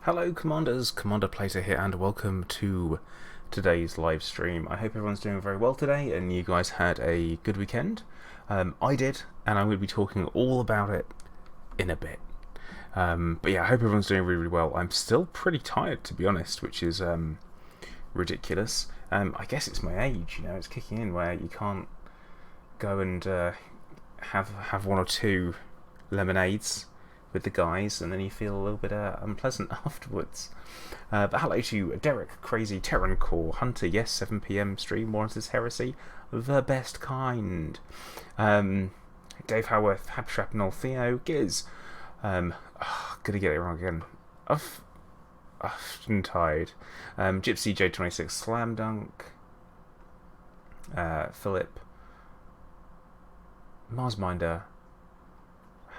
Hello Commanders, Commander Plater here and welcome to today's live stream. I hope everyone's doing very well today and you guys had a good weekend. I did, and I'm going to be talking all about it in a bit. But yeah, I hope everyone's doing really well. I'm still pretty tired, to be honest, which is ridiculous. I guess it's my age, you know, it's kicking in where you can't go and have one or two lemonades with the guys, and then you feel a little bit unpleasant afterwards. But hello to Derek, Crazy, Terran Core, Hunter, yes, 7 PM stream, more into this heresy, the best kind. Dave Howarth, Hab Shrapnel, Theo, Giz. Gonna get it wrong again. I'm tired. Gypsy J26, Slam Dunk, Philip, Marsminder,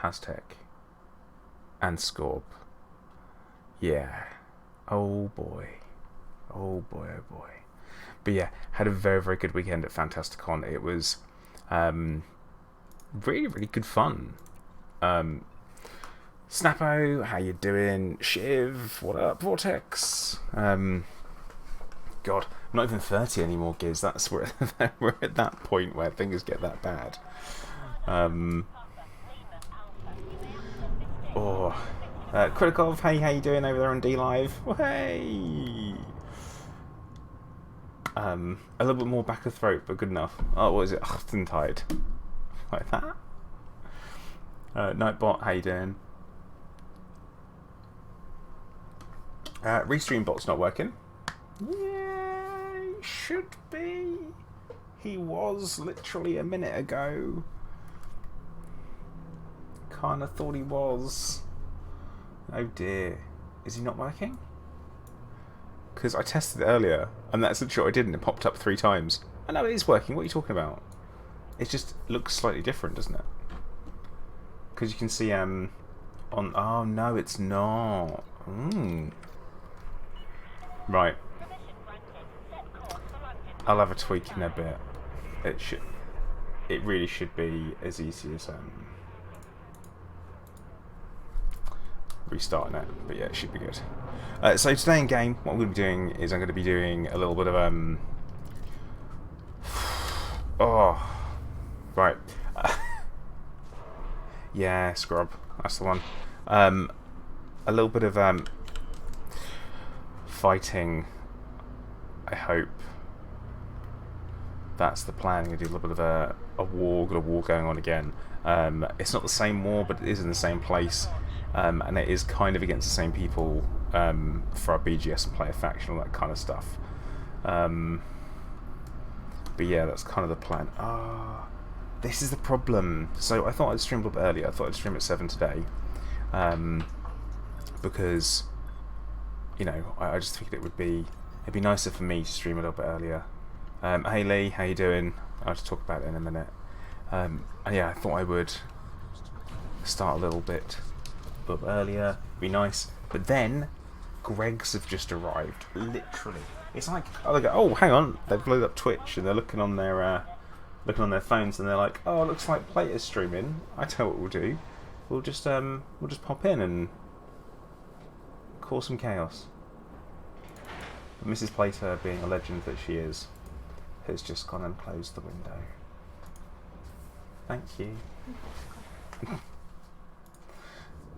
Haztech, and Scorp. Yeah. Oh boy. Oh boy, oh boy. But yeah, had a very, very good weekend at FantastiCon. It was really, really good fun. Snappo, how you doing? Shiv, what up? Vortex. God, I'm not even 30 anymore, Giz. That's where we're at that point where things get that bad. Kritikov, hey, how you doing over there on D Live? Well, hey. A little bit more back of throat, but good enough. Oh, what is it? I'm tired. Like that. Nightbot, how you doing? Restream bot's not working. Yay, should be. He was literally a minute ago. Kinda thought he was. Oh dear. Is he not working? Because I tested it earlier, and that's literally what I did, and it popped up 3 times. I know it is working, what are you talking about? It just looks slightly different, doesn't it? Because you can see, on... Oh, no, it's not. Right. I'll have a tweak in a bit. It really should be as easy as, restarting it, but yeah, it should be good. So today in game, what I'm going to be doing is I'm going to be doing a little bit of right. Yeah, scrub, that's the one. A little bit of fighting. I hope that's the plan. I'm going to do a little bit of a war. Got a war going on again. It's not the same war, but it is in the same place. And it is kind of against the same people for our BGS and player faction, all that kind of stuff. But yeah, that's kind of the plan. This is the problem. So I thought I'd stream a little bit earlier. I thought I'd stream at 7 today. Because, you know, I just figured it'd be nicer for me to stream a little bit earlier. Hey Lee, how you doing? I'll just talk about it in a minute. And yeah, I thought I would start a little bit earlier, be nice, but then Greg's have just arrived. Literally, it's like, oh, they go, oh, hang on, they've loaded up Twitch and they're looking on their phones and they're like, oh, it looks like Plater's streaming. I tell you what we'll do, we'll just pop in and cause some chaos. But Mrs. Plater, being a legend that she is, has just gone and closed the window. Thank you.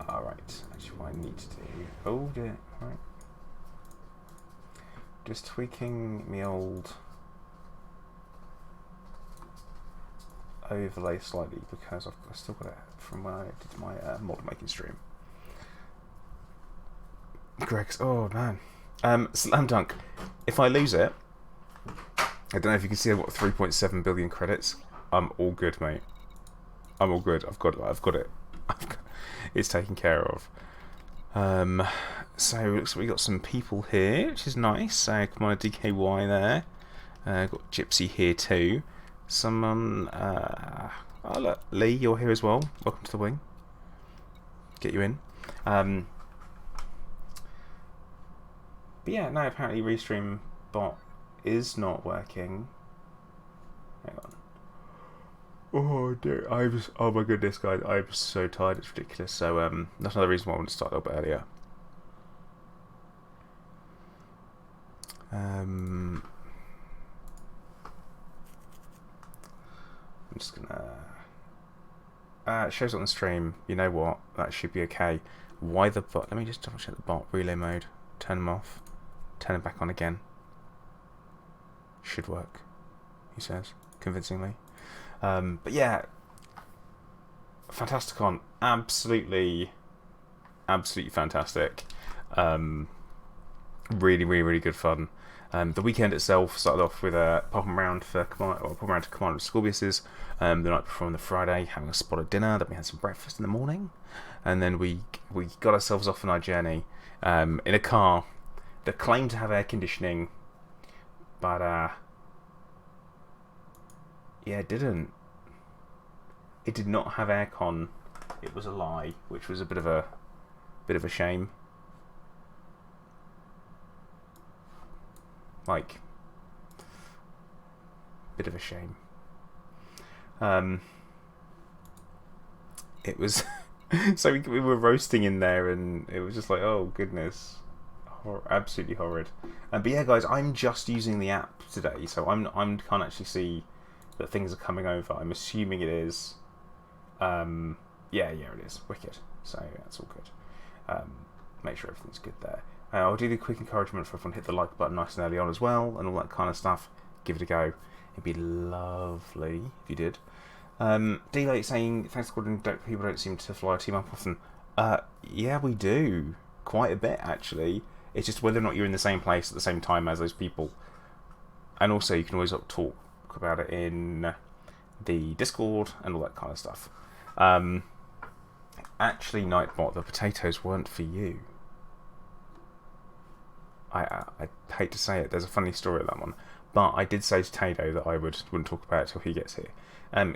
Alright, actually what I need to do... Oh dear, right. Just tweaking my old overlay slightly because I've still got it from when I did my mod making stream. Greg's... Oh man. Slam Dunk. If I lose it, I don't know if you can see I've got 3.7 billion credits. I'm all good, mate. I'm all good. I've got it. It's taken care of. So looks like we got some people here, which is nice. Come on, DKY there. Got Gypsy here too. Someone. Oh look, Lee, you're here as well. Welcome to the wing. Get you in. But yeah, no. Apparently, Restream bot is not working. Hang on. Oh dear, oh my goodness, guys, I'm so tired, it's ridiculous. So that's another reason why I want to start a little bit earlier. I'm just gonna. It shows on the stream. You know what? That should be okay. Why the bot? Let me just double check the bot. Relay mode. Turn them off. Turn them back on again. Should work, he says convincingly. But yeah, FantastiCon, absolutely fantastic. Really good fun. The weekend itself started off with popping around to Commander Scorpius's the night before on the Friday, having a spot at dinner. Then we had some breakfast in the morning, and then we got ourselves off on our journey in a car that claimed to have air conditioning, but yeah, it didn't. It did not have aircon. It was a lie, which was a bit of a shame. Like, bit of a shame. It was so we were roasting in there, and it was just like, oh goodness, absolutely horrid. But yeah, guys, I'm just using the app today, so I can't actually see that things are coming over. I'm assuming it is. Yeah, it is. Wicked. So that's all good. Make sure everything's good there. I'll do the quick encouragement for everyone to hit the like button nice and early on as well, and all that kind of stuff. Give it a go. It'd be lovely if you did. D-Late saying, thanks for calling. People don't seem to fly a team up often. Yeah, we do. Quite a bit, actually. It's just whether or not you're in the same place at the same time as those people. And also, you can always talk about it in the Discord and all that kind of stuff. Actually, Nightbot, the potatoes weren't for you. I hate to say it, there's a funny story of that one, but I did say to Tado that I wouldn't talk about it till he gets here.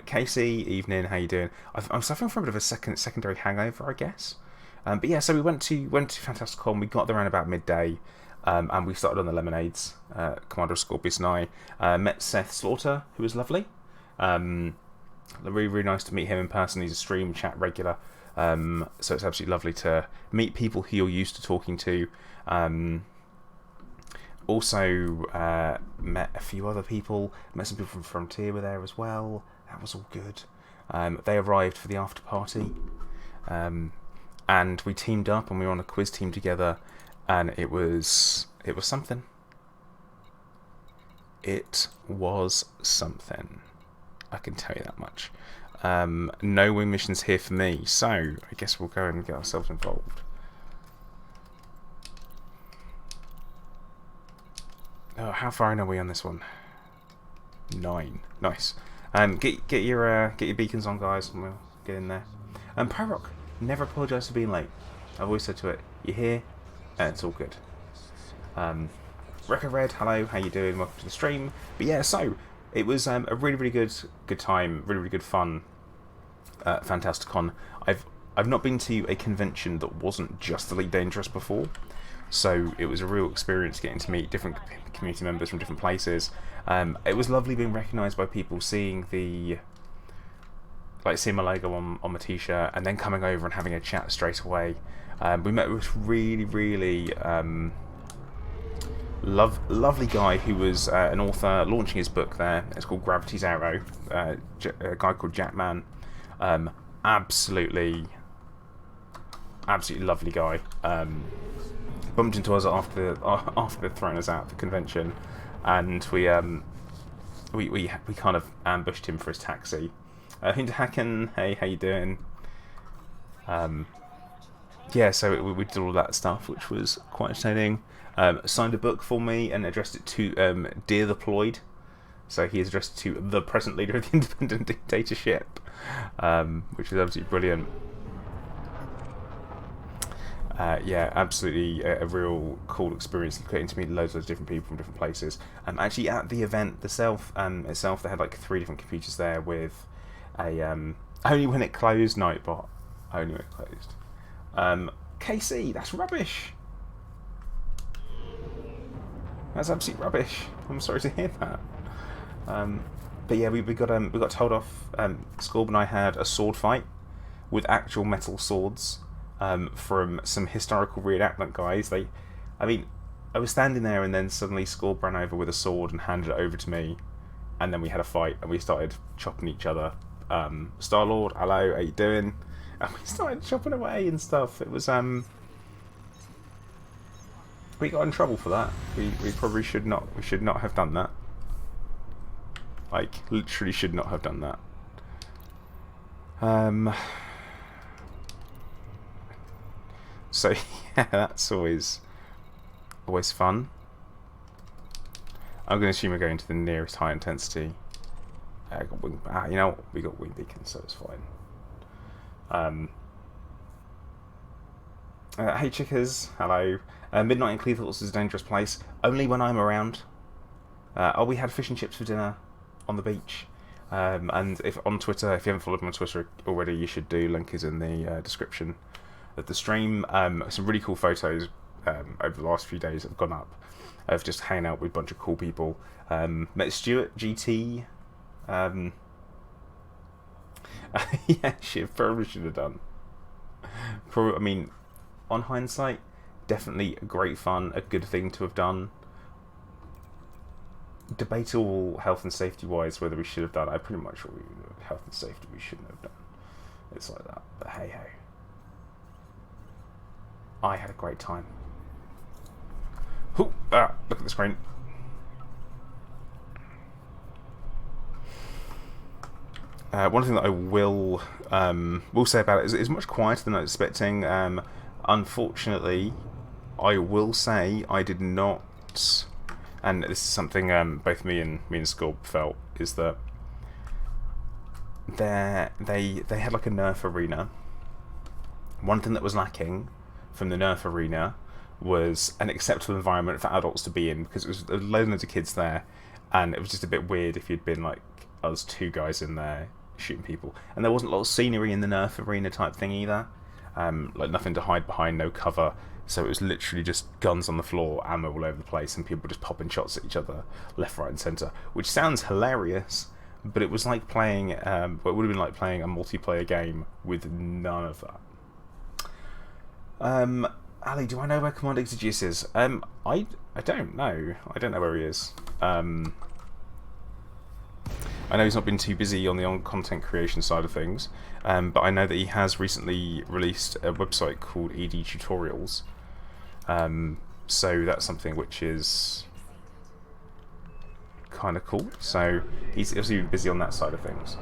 Casey, evening, how you doing? I'm suffering from a bit of a secondary hangover, I guess. But yeah, so we went to FantastiCon. We got there around about midday, and we started on the lemonades. Commander Scorpius and I met Seth Slaughter, who was lovely. Really nice to meet him in person. He's a stream chat regular, so it's absolutely lovely to meet people who you're used to talking to. Also met a few other people. Met some people from Frontier were there as well. That was all good. They arrived for the after party, and we teamed up and we were on a quiz team together, and it was something. It was something. I can tell you that much. No win missions here for me, so I guess we'll go and get ourselves involved. Oh, how far in are we on this one? 9. Nice. Get your beacons on, guys, and we'll get in there. Pyrock, never apologise for being late. I've always said to it, you're here, and it's all good. Record Red, hello, how you doing? Welcome to the stream. But yeah, so it was a really good time, really good fun. FantastiCon. I've not been to a convention that wasn't just Elite Dangerous before, so it was a real experience getting to meet different community members from different places. It was lovely being recognised by people, seeing my logo on my t-shirt, and then coming over and having a chat straight away. We met with really lovely guy who was an author launching his book there. It's called Gravity's Arrow. A guy called Jackman. Absolutely lovely guy. Bumped into us after they'd thrown us out of the convention, and we kind of ambushed him for his taxi. Hinterhacken, hey, how you doing? Yeah, so we did all that stuff, which was quite entertaining. Signed a book for me and addressed it to Dear the Ployed. So he is addressed to the present leader of the independent dictatorship, which is absolutely brilliant. Yeah, absolutely a real cool experience, getting to meet loads of different people from different places. Actually, at the event itself, they had like 3 different computers there with a only when it closed Nightbot, only when it closed. KC, that's rubbish. That's absolute rubbish. I'm sorry to hear that. But yeah, we got told off. Scorb and I had a sword fight with actual metal swords. From some historical reenactment guys. I was standing there, and then suddenly Scorb ran over with a sword and handed it over to me, and then we had a fight, and we started chopping each other. Star-Lord, hello, how you doing? And we started chopping away and stuff. It was we got in trouble for that. We probably should not. We should not have done that. Like, literally should not have done that. So yeah, that's always fun. I'm going to assume we're going to the nearest high intensity. You know, we got wing beacons, so it's fine. Hey chickers, hello. Midnight in Cleethorpes is a dangerous place. Only when I'm around. We had fish and chips for dinner on the beach. And if on Twitter, if you haven't followed me on Twitter already, you should do. Link is in the description of the stream. Some really cool photos over the last few days have gone up of just hanging out with a bunch of cool people. Met Stuart, GT. Yeah, probably should have done. I mean, on hindsight, definitely great fun, a good thing to have done. Debatable health and safety wise whether we should have done. I pretty much health and safety we shouldn't have done. It's like that, but hey ho. I had a great time. Look at the screen. One thing that I will say about it is much quieter than I was expecting. Unfortunately, I will say I did not, and this is something both me and Scorb felt, is that they had like a Nerf arena. One thing that was lacking from the Nerf arena was an acceptable environment for adults to be in, because it was loads of kids there, and it was just a bit weird if you'd been like us two guys in there shooting people. And there wasn't a lot of scenery in the Nerf arena type thing either, like nothing to hide behind, no cover, so it was literally just guns on the floor, ammo all over the place, and people just popping shots at each other left, right and centre, which sounds hilarious, but it was like playing it would have been like playing a multiplayer game with none of that. Ali, do I know where Commander Exegius is? I don't know. I don't know where he is. I know he's not been too busy on the content creation side of things, but I know that he has recently released a website called ED Tutorials. So that's something which is kind of cool. So he's obviously been busy on that side of things.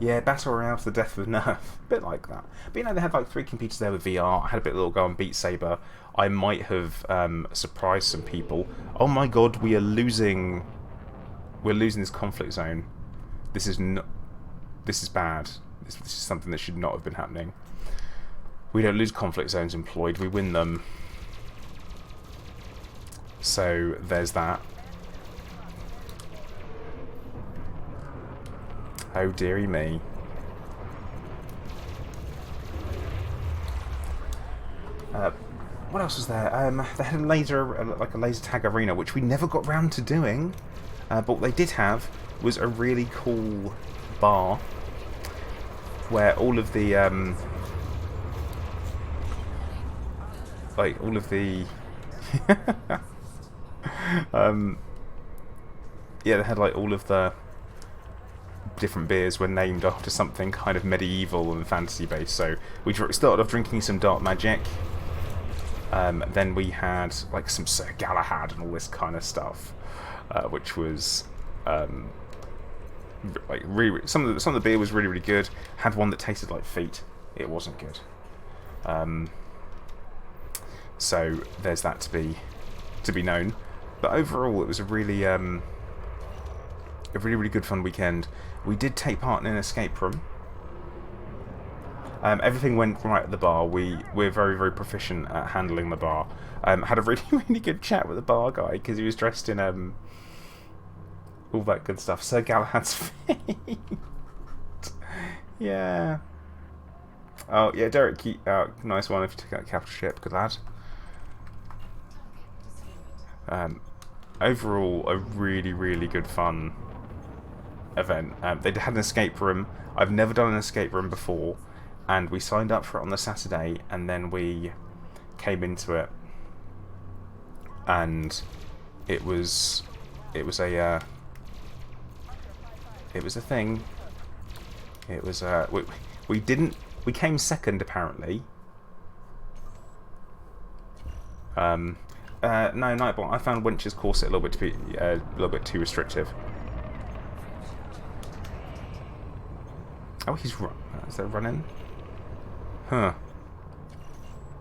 Yeah, Battle Royale for the death of Nerf. A bit like that. But you know, they had like 3 computers there with VR. I had a bit of a little go on Beat Saber. I might have surprised some people. Oh my god, we are losing... We're losing this conflict zone. This is not... This is bad. This is something that should not have been happening. We don't lose conflict zones employed, we win them. So, there's that. Oh dearie me. What else was there? They had a laser tag arena, which we never got round to doing. But what they did have was a really cool bar where all of the yeah, they had like all of the different beers were named after something kind of medieval and fantasy based. So we started off drinking some dark magic. Then we had like some Sir Galahad and all this kind of stuff, which was like really, some of the beer was really good. Had one that tasted like feet. It wasn't good. So there's that to be known. But overall, it was a really good fun weekend. We did take part in an escape room. Everything went right at the bar. We're very proficient at handling the bar. Had a really good chat with the bar guy because he was dressed in all that good stuff. Sir Galahad's feet. Yeah. Oh yeah, Derek. Nice one if you took out capital ship. Good lad. Overall, a really good fun event. They had an escape room. I've never done an escape room before, and we signed up for it on the Saturday, and then we came into it, and it was a thing. It was we came second apparently. No, Nightbot. I found Winch's corset a little bit too restrictive. Oh, is that running? Huh.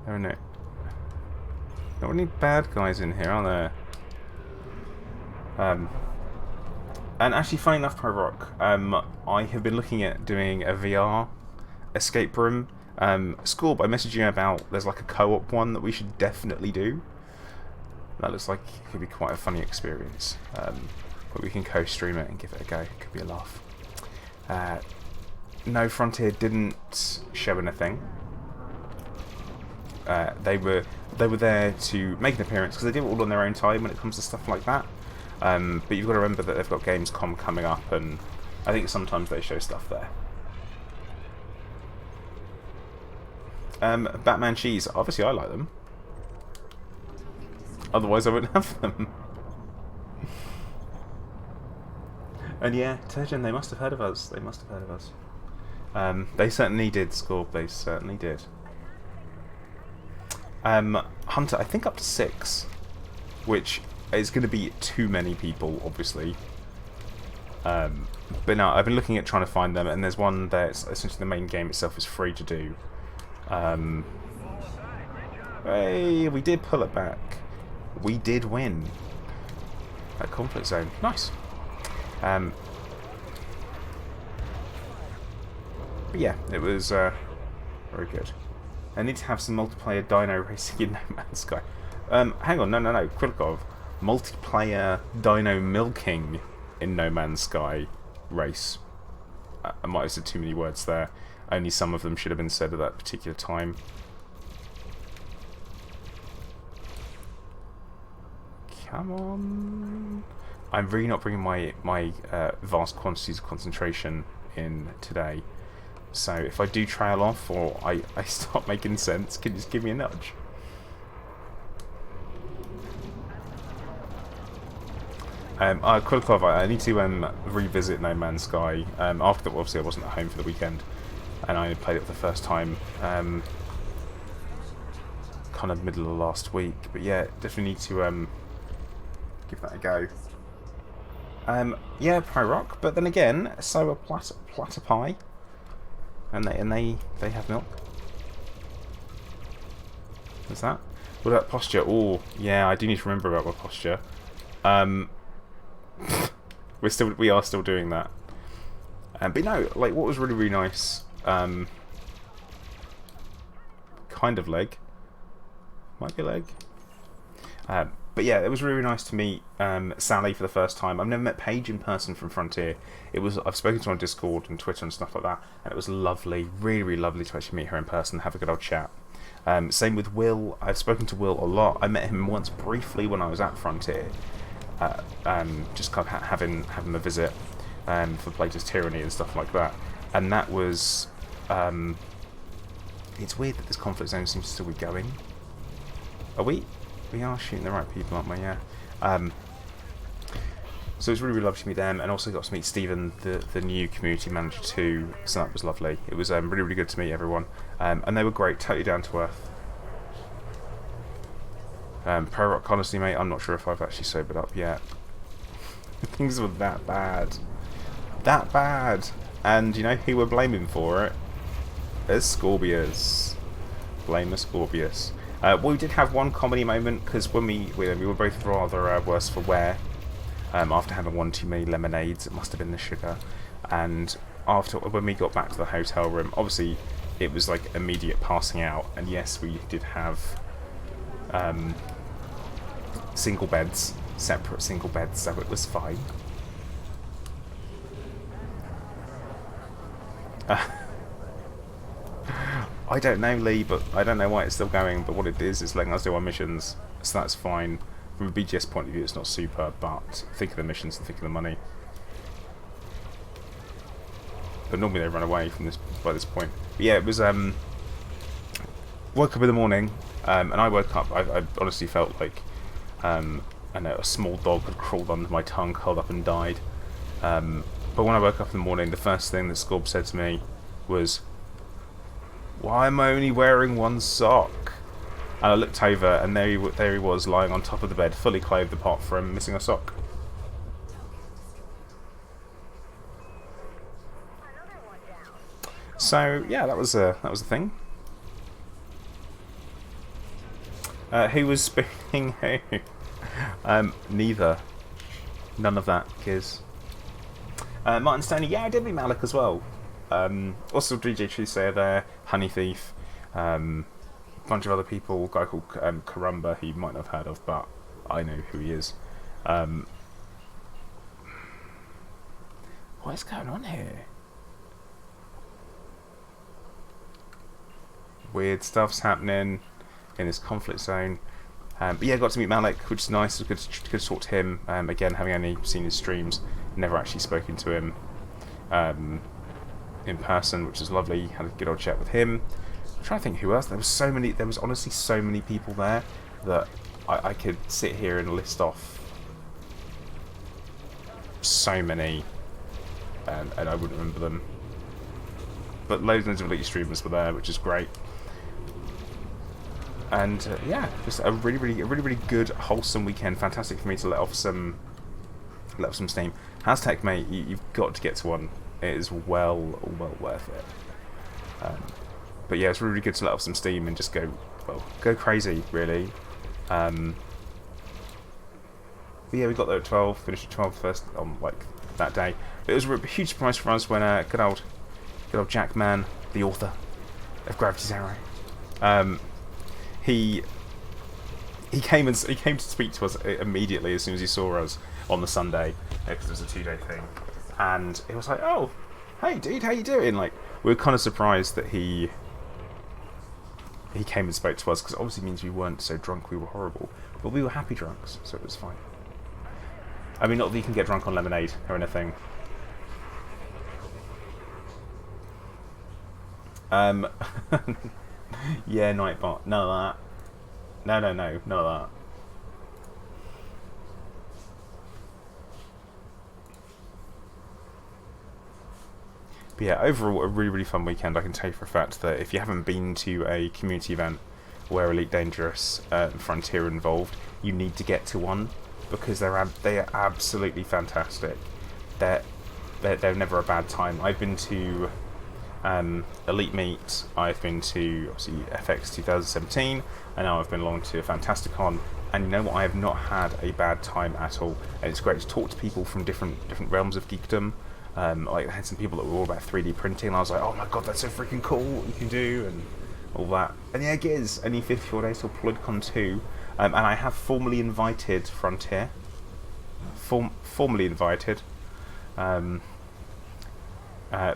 Oh no. Not any bad guys in here, are there? And actually, funny enough, Pro-Rock, I have been looking at doing a VR escape room. Scorb, I messaged you about, there's like a co-op one that we should definitely do. That looks like it could be quite a funny experience. But we can co-stream it and give it a go. It could be a laugh. No, Frontier didn't show anything. They were there to make an appearance because they do it all on their own time when it comes to stuff like that. But you've got to remember that they've got Gamescom coming up, and I think sometimes they show stuff there. Batman cheese. Obviously, I like them. Otherwise, I wouldn't have them. And yeah, Turgeon, they must have heard of us. They must have heard of us. They certainly did, Scorp. They certainly did. Hunter, I think up to 6, which is going to be too many people, obviously. But no, I've been looking at trying to find them, and there's one that's essentially the main game itself is free to do. Hey, we did pull it back. We did win. That conflict zone, nice. But yeah, it was very good. I need to have some multiplayer dino racing in No Man's Sky. Hang on, no, Krilikov. Multiplayer dino milking in No Man's Sky race. I might have said too many words there. Only some of them should have been said at that particular time. Come on. I'm really not bringing my vast quantities of concentration in today. So if I do trail off or I start making sense, can you just give me a nudge? Krilikov, I need to revisit No Man's Sky. After that, obviously I wasn't at home for the weekend, and I played it for the first time kind of middle of last week. But yeah, definitely need to give that a go. Yeah, Pro-Rock, but then again, so a platypi, and they have milk. What's that? What about posture? Oh, yeah, I do need to remember about my posture. We are still doing that. But no, like what was really nice. Kind of leg. Might be leg. But yeah, it was really nice to meet Sally for the first time. I've never met Paige in person from Frontier. I've spoken to her on Discord and Twitter and stuff like that, and it was lovely, really lovely to actually meet her in person, have a good old chat. Same with Will. I've spoken to Will a lot. I met him once briefly when I was at Frontier, just kind of having a visit for Plato's Tyranny and stuff like that. And that was, it's weird that this conflict zone seems to still be going. Are we? We are shooting the right people, aren't we? Yeah. So it was really lovely to meet them, and also got to meet Stephen, the new community manager too. So that was lovely. It was really good to meet everyone, and they were great, totally down to earth. Pro-Rock, honestly, mate, I'm not sure if I've actually sobered up yet. Things were that bad, and you know who we're blaming for it? Ascorbius. Blame Ascorbius. We did have one comedy moment because when we were both rather worse for wear after having one too many lemonades. It must have been the sugar. And when we got back to the hotel room, obviously it was like immediate passing out. And yes, we did have single beds, separate single beds, so it was fine. I don't know, Lee, but I don't know why it's still going, but what it is letting us do our missions, so that's fine. From a BGS point of view, it's not super, but think of the missions and think of the money. But normally they run away from by this point. But yeah, it was, woke up in the morning, And I woke up. I honestly felt like I know a small dog had crawled under my tongue, curled up and died. But when I woke up in the morning, the first thing that Scorb said to me was, "Why am I only wearing one sock?" And I looked over, and there he was, lying on top of the bed, fully clothed apart from missing a sock. So yeah, that was a thing. Who was spooning who? Neither. None of that, Kiz. Martin Stoney, yeah, I did meet Malik as well. Also DJ Truesayer there, Honey Thief, bunch of other people, a guy called Karumba, who you might not have heard of, but I know who he is. What is going on here? Weird stuff's happening in this conflict zone. But yeah, got to meet Malik, which is nice. It was good to talk to him. Again, having only seen his streams, never actually spoken to him in person, which is lovely. Had a good old chat with him. I'm trying to think who else. There was honestly so many people there that I could sit here and list off so many, and I wouldn't remember them. But loads of elite streamers were there, which is great. And yeah, just a really good, wholesome weekend. Fantastic for me to let off some steam. Hashtag mate, you've got to get to one. It is well worth it. But yeah, it's really good to let off some steam and just go crazy, really. But yeah, we got there at 12, finished at 12 first on like that day. But it was a huge surprise for us when good old Jack Mann, the author of Gravity's Arrow, he came to speak to us immediately as soon as he saw us on the Sunday, because it was a 2-day thing, and it was like, "Oh, hey dude, how you doing?" Like, we were kind of surprised that he came and spoke to us, because it obviously means we weren't so drunk we were horrible, but we were happy drunks, so it was fine. I mean, not that you can get drunk on lemonade or anything. Yeah, Nightbot. None of that. No, none of that. But yeah, overall, a really fun weekend. I can tell you for a fact that if you haven't been to a community event where Elite Dangerous and Frontier are involved, you need to get to one, because they are absolutely fantastic. They're never a bad time. I've been to Elite Meet, I've been to obviously FX 2017, and now I've been along to FantastiCon, and you know what, I have not had a bad time at all, and it's great to talk to people from different realms of geekdom. Like, I had some people that were all about 3D printing, and I was like, oh my god, that's so freaking cool, what you can do, and all that. And yeah, it is only 54 days till PolitiCon 2, and I have formally invited Frontier, formally invited,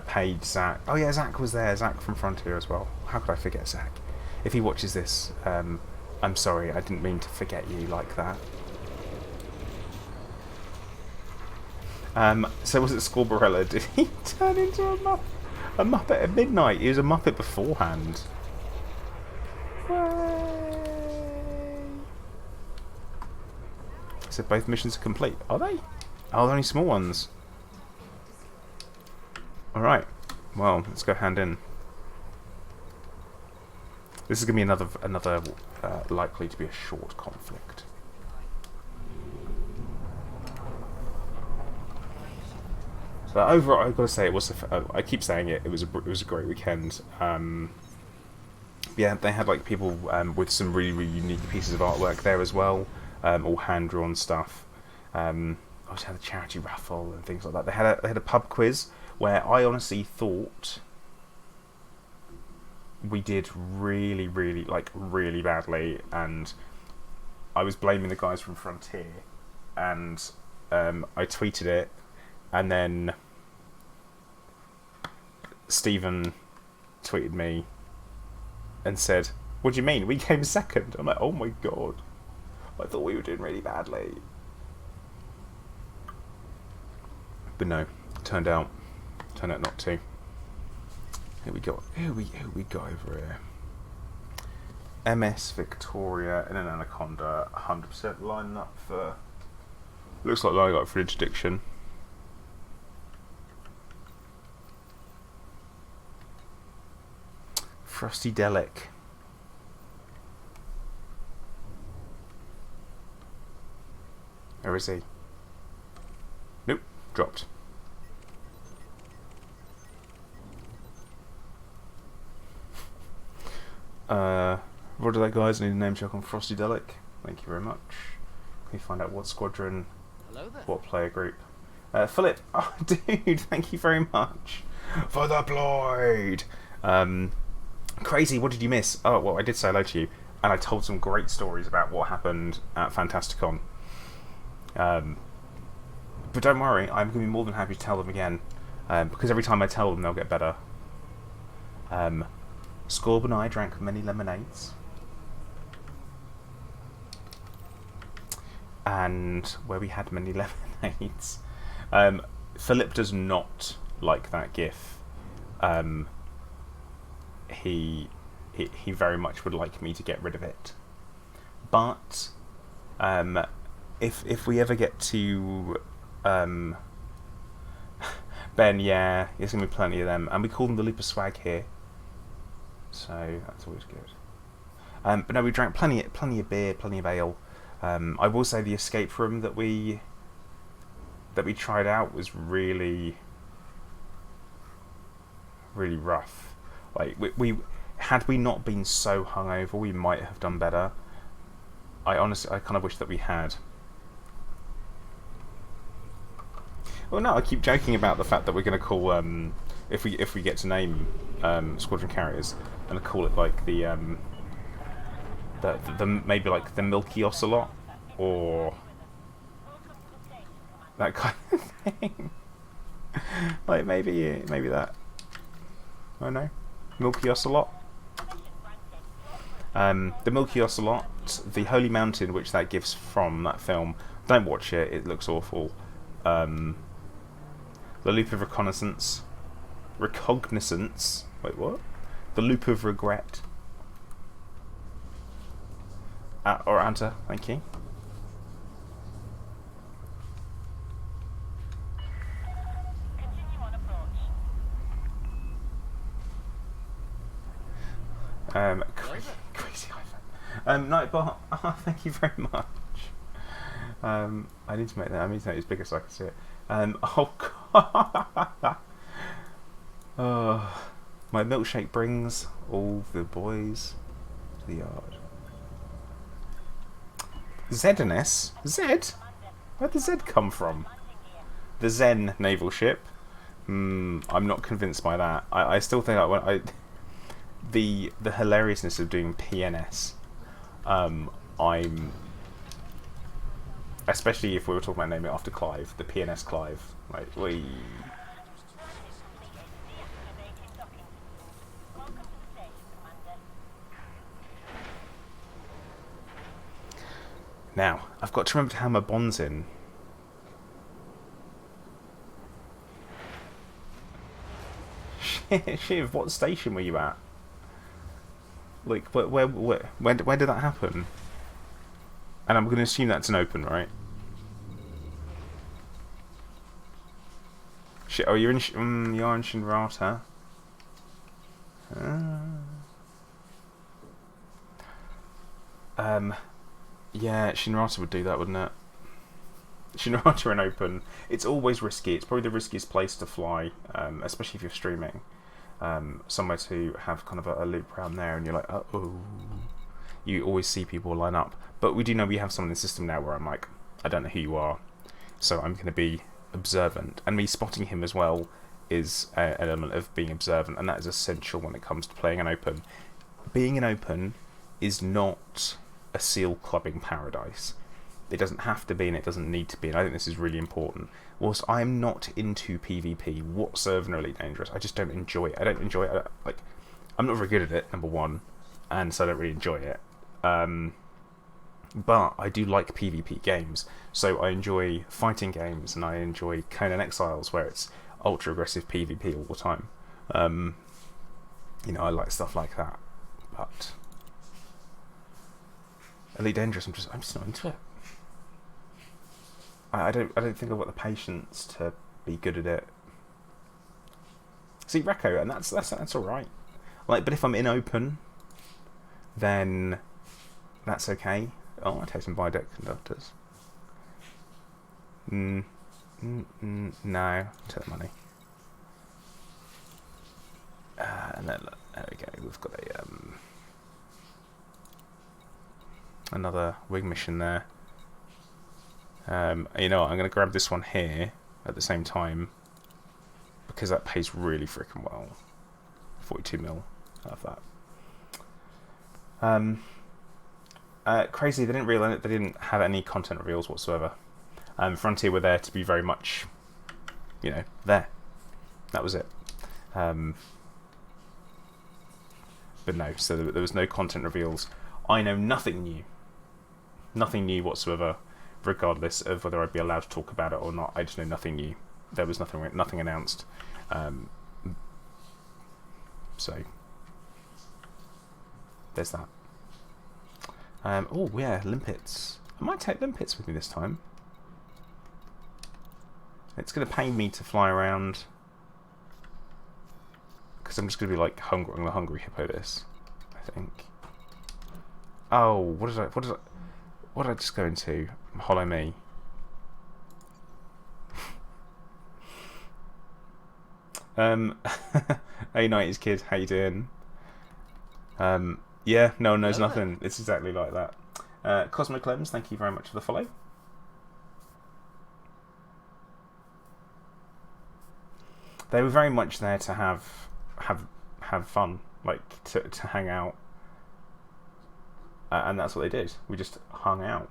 Paige, Zach. Oh yeah, Zach was there. Zach from Frontier as well. How could I forget Zach? If he watches this, I'm sorry. I didn't mean to forget you like that. So was it Scorbarella? Did he turn into a Muppet at midnight? He was a Muppet beforehand. So both missions are complete. Are they? Oh, they're only small ones. Alright, well, let's go hand in. This is going to be another likely to be a short conflict. So overall, I've got to say, it was. I keep saying it. It was a great weekend. Yeah, they had like people with some really unique pieces of artwork there as well, all hand drawn stuff. Also had a charity raffle and things like that. They had a pub quiz where I honestly thought we did really badly, and I was blaming the guys from Frontier, and I tweeted it, and then Stephen tweeted me and said, "What do you mean? We came second." I'm like, oh my god, I thought we were doing really badly. But no, turned out not to. Who we got over here? MS Victoria and an Anaconda 100% lining up for. Looks like lining up for interdiction. Frosty Delic. Where is he? Nope, dropped. Roger that, guys. I need a name check on Frosty Delic. Thank you very much. Can we find out what squadron, what player group? Philip, oh dude, thank you very much for the Ploid. Crazy, what did you miss? Oh, well, I did say hello to you, and I told some great stories about what happened at FantastiCon. But don't worry, I'm going to be more than happy to tell them again, because every time I tell them, they'll get better. Scorb and I drank many lemonades, and where we had many lemonades, Philip does not like that GIF. He very much would like me to get rid of it, but if we ever get to Ben, yeah, there's gonna be plenty of them, and we call them the Loop of Swag here, so that's always good. But no, we drank plenty of beer, plenty of ale. I will say the escape room that we tried out was really rough. Like we had we not been so hungover, we might have done better. I kind of wish that we had. Well, no, I keep joking about the fact that we're going to call if we get to name squadron carriers, and call it like the maybe like the Milky Ocelot or that kind of thing. Like maybe that. I don't know. Milky Ocelot. The Milky Ocelot, the Holy Mountain, which that gives from that film. Don't watch it; it looks awful. The Loop of Recognizance. Wait, what? The Loop of Regret. Or Anta, thank you. Crazy iPhone. Nightbot, oh, thank you very much. I need to make that. I need to make it as big as I can see it. Oh god. Oh, my milkshake brings all the boys to the yard. Z&S? Zed? Where'd the Z come from? The Zen naval ship? I'm not convinced by that. I still think the hilariousness of doing PNS. I'm especially if we were talking about naming it after Clive, the PNS Clive. Like we. Now, I've got to remember to hammer bonds in. Shiv, what station were you at? Like, when did that happen? And I'm going to assume that's an open, right? Shit, oh, you're in Shinrata. Yeah, Shinrata would do that, wouldn't it? Shinrata in open. It's always risky. It's probably the riskiest place to fly, especially if you're streaming. Somewhere to have kind of a loop around there, and you're like, uh-oh. You always see people line up. But we do know we have someone in the system now where I'm like, I don't know who you are, so I'm going to be observant. And me spotting him as well is an element of being observant, and that is essential when it comes to playing an open. Being an open is not a SEAL clubbing paradise. It doesn't have to be, and it doesn't need to be, and I think this is really important. Whilst I'm not into PvP whatsoever in Elite Dangerous, I just don't enjoy it. I don't enjoy it. Like, I'm not very good at it, number one, and so I don't really enjoy it. But I do like PvP games, so I enjoy fighting games, and I enjoy Conan Exiles, where it's ultra aggressive PvP all the time. You know, I like stuff like that. But Elite Dangerous, I'm just not into it. I don't think I've got the patience to be good at it. See, Reco, and that's all right. Like, but if I'm in open, then that's okay. Oh, I take some Bideck conductors. No, take the money. And then there we go. We've got a another wing mission there. You know what, I'm going to grab this one here at the same time because that pays really freaking well. 42 mil. I love that. Crazy, they didn't have any content reveals whatsoever. Frontier were there to be very much, you know, there. That was it. But no, so there was no content reveals. I know nothing new. Nothing new whatsoever, regardless of whether I'd be allowed to talk about it or not. I just know nothing new. There was nothing announced. So there's that. Oh yeah, limpets. I might take limpets with me this time. It's going to pain me to fly around because I'm just going to be like hungry hippo this, I think. Oh, what did I just go into? Hollow me. Hey, 90s kid, how you doing? Yeah, no one knows nothing. It's exactly like that. Cosmo Clems, thank you very much for the follow. They were very much there to have fun, like to hang out, and that's what they did. We just hung out.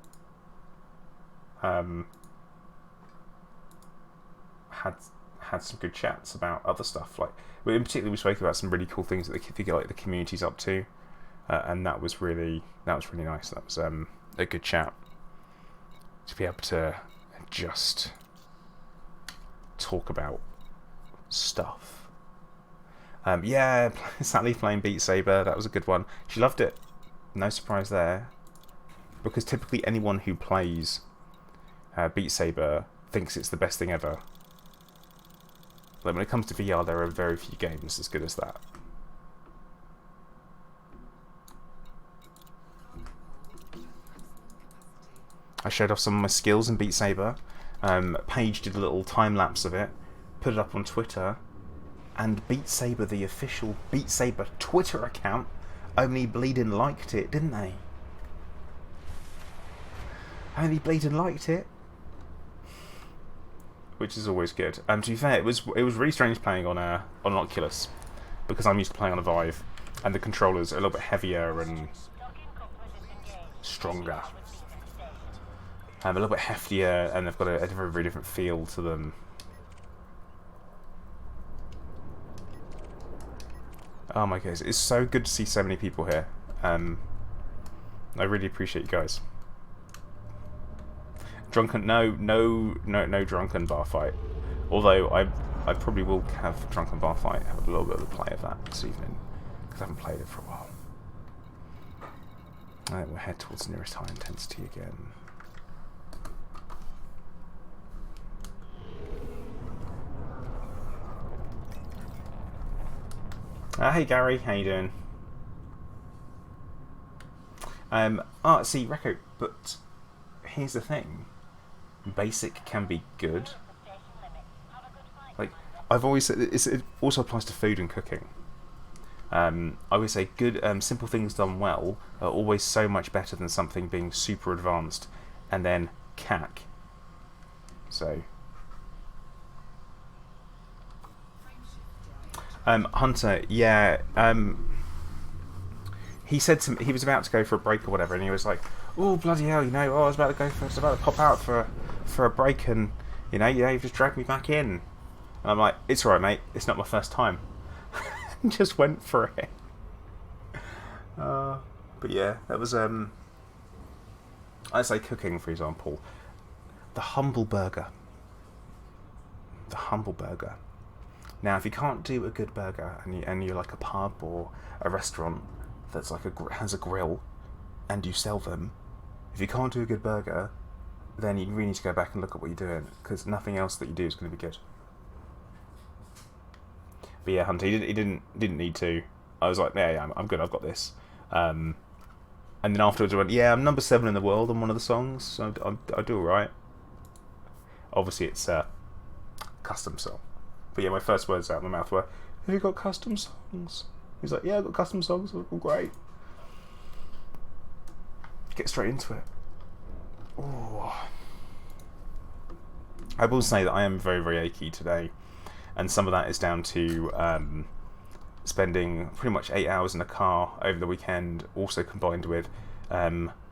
Had some good chats about other stuff, like in particular we spoke about some really cool things that the community's up to, and that was really nice. That was a good chat to be able to just talk about stuff. Yeah, Sally playing Beat Saber, that was a good one. She loved it. No surprise there, because typically anyone who plays Beat Saber thinks it's the best thing ever. Like when it comes to VR, there are very few games as good as that. I showed off some of my skills in Beat Saber. Paige did a little time lapse of it, put it up on Twitter, and Beat Saber, the official Beat Saber Twitter account, only bleeding liked it, didn't they? Only bleeding liked it, which is always good. To be fair, it was really strange playing on an Oculus, because I'm used to playing on a Vive, and the controllers are a little bit heavier and stronger, a little bit heftier, and they've got a very different feel to them. Oh my goodness, it's so good to see so many people here. I really appreciate you guys. No drunken bar fight. Although I probably will have drunken bar fight. Have a little bit of a play of that this evening because I haven't played it for a while. Alright, we'll head towards nearest high intensity again. Hey Gary, how you doing? See, Reco, but here's the thing. Basic can be good. Like, I've always said, it also applies to food and cooking. I always say good, simple things done well are always so much better than something being super advanced and then cack. So... Hunter, yeah, he said to me, he was about to go for a break or whatever, and he was like, "Oh bloody hell, you know, I was about to pop out for a break, and you you've just dragged me back in." And I'm like, "It's alright, mate. It's not my first time." Just went for it. But yeah, that was I'd say cooking, for example, the humble burger. The humble burger. Now, if you can't do a good burger and you're like a pub or a restaurant that's like has a grill and you sell them, If you can't do a good burger, then you really need to go back and look at what you're doing, because nothing else that you do is going to be good. But yeah, Hunter, he didn't need to. I was like, yeah, I'm good. I've got this. And then afterwards, I went, yeah, I'm number 7 in the world on one of the songs, so I do all right. Obviously, it's a custom song. But yeah, my first words out of my mouth were, have you got custom songs? He's like, yeah, I've got custom songs. Well, great. Get straight into it. Ooh. I will say that I am very, very achy today. And some of that is down to spending pretty much 8 hours in a car over the weekend, also combined with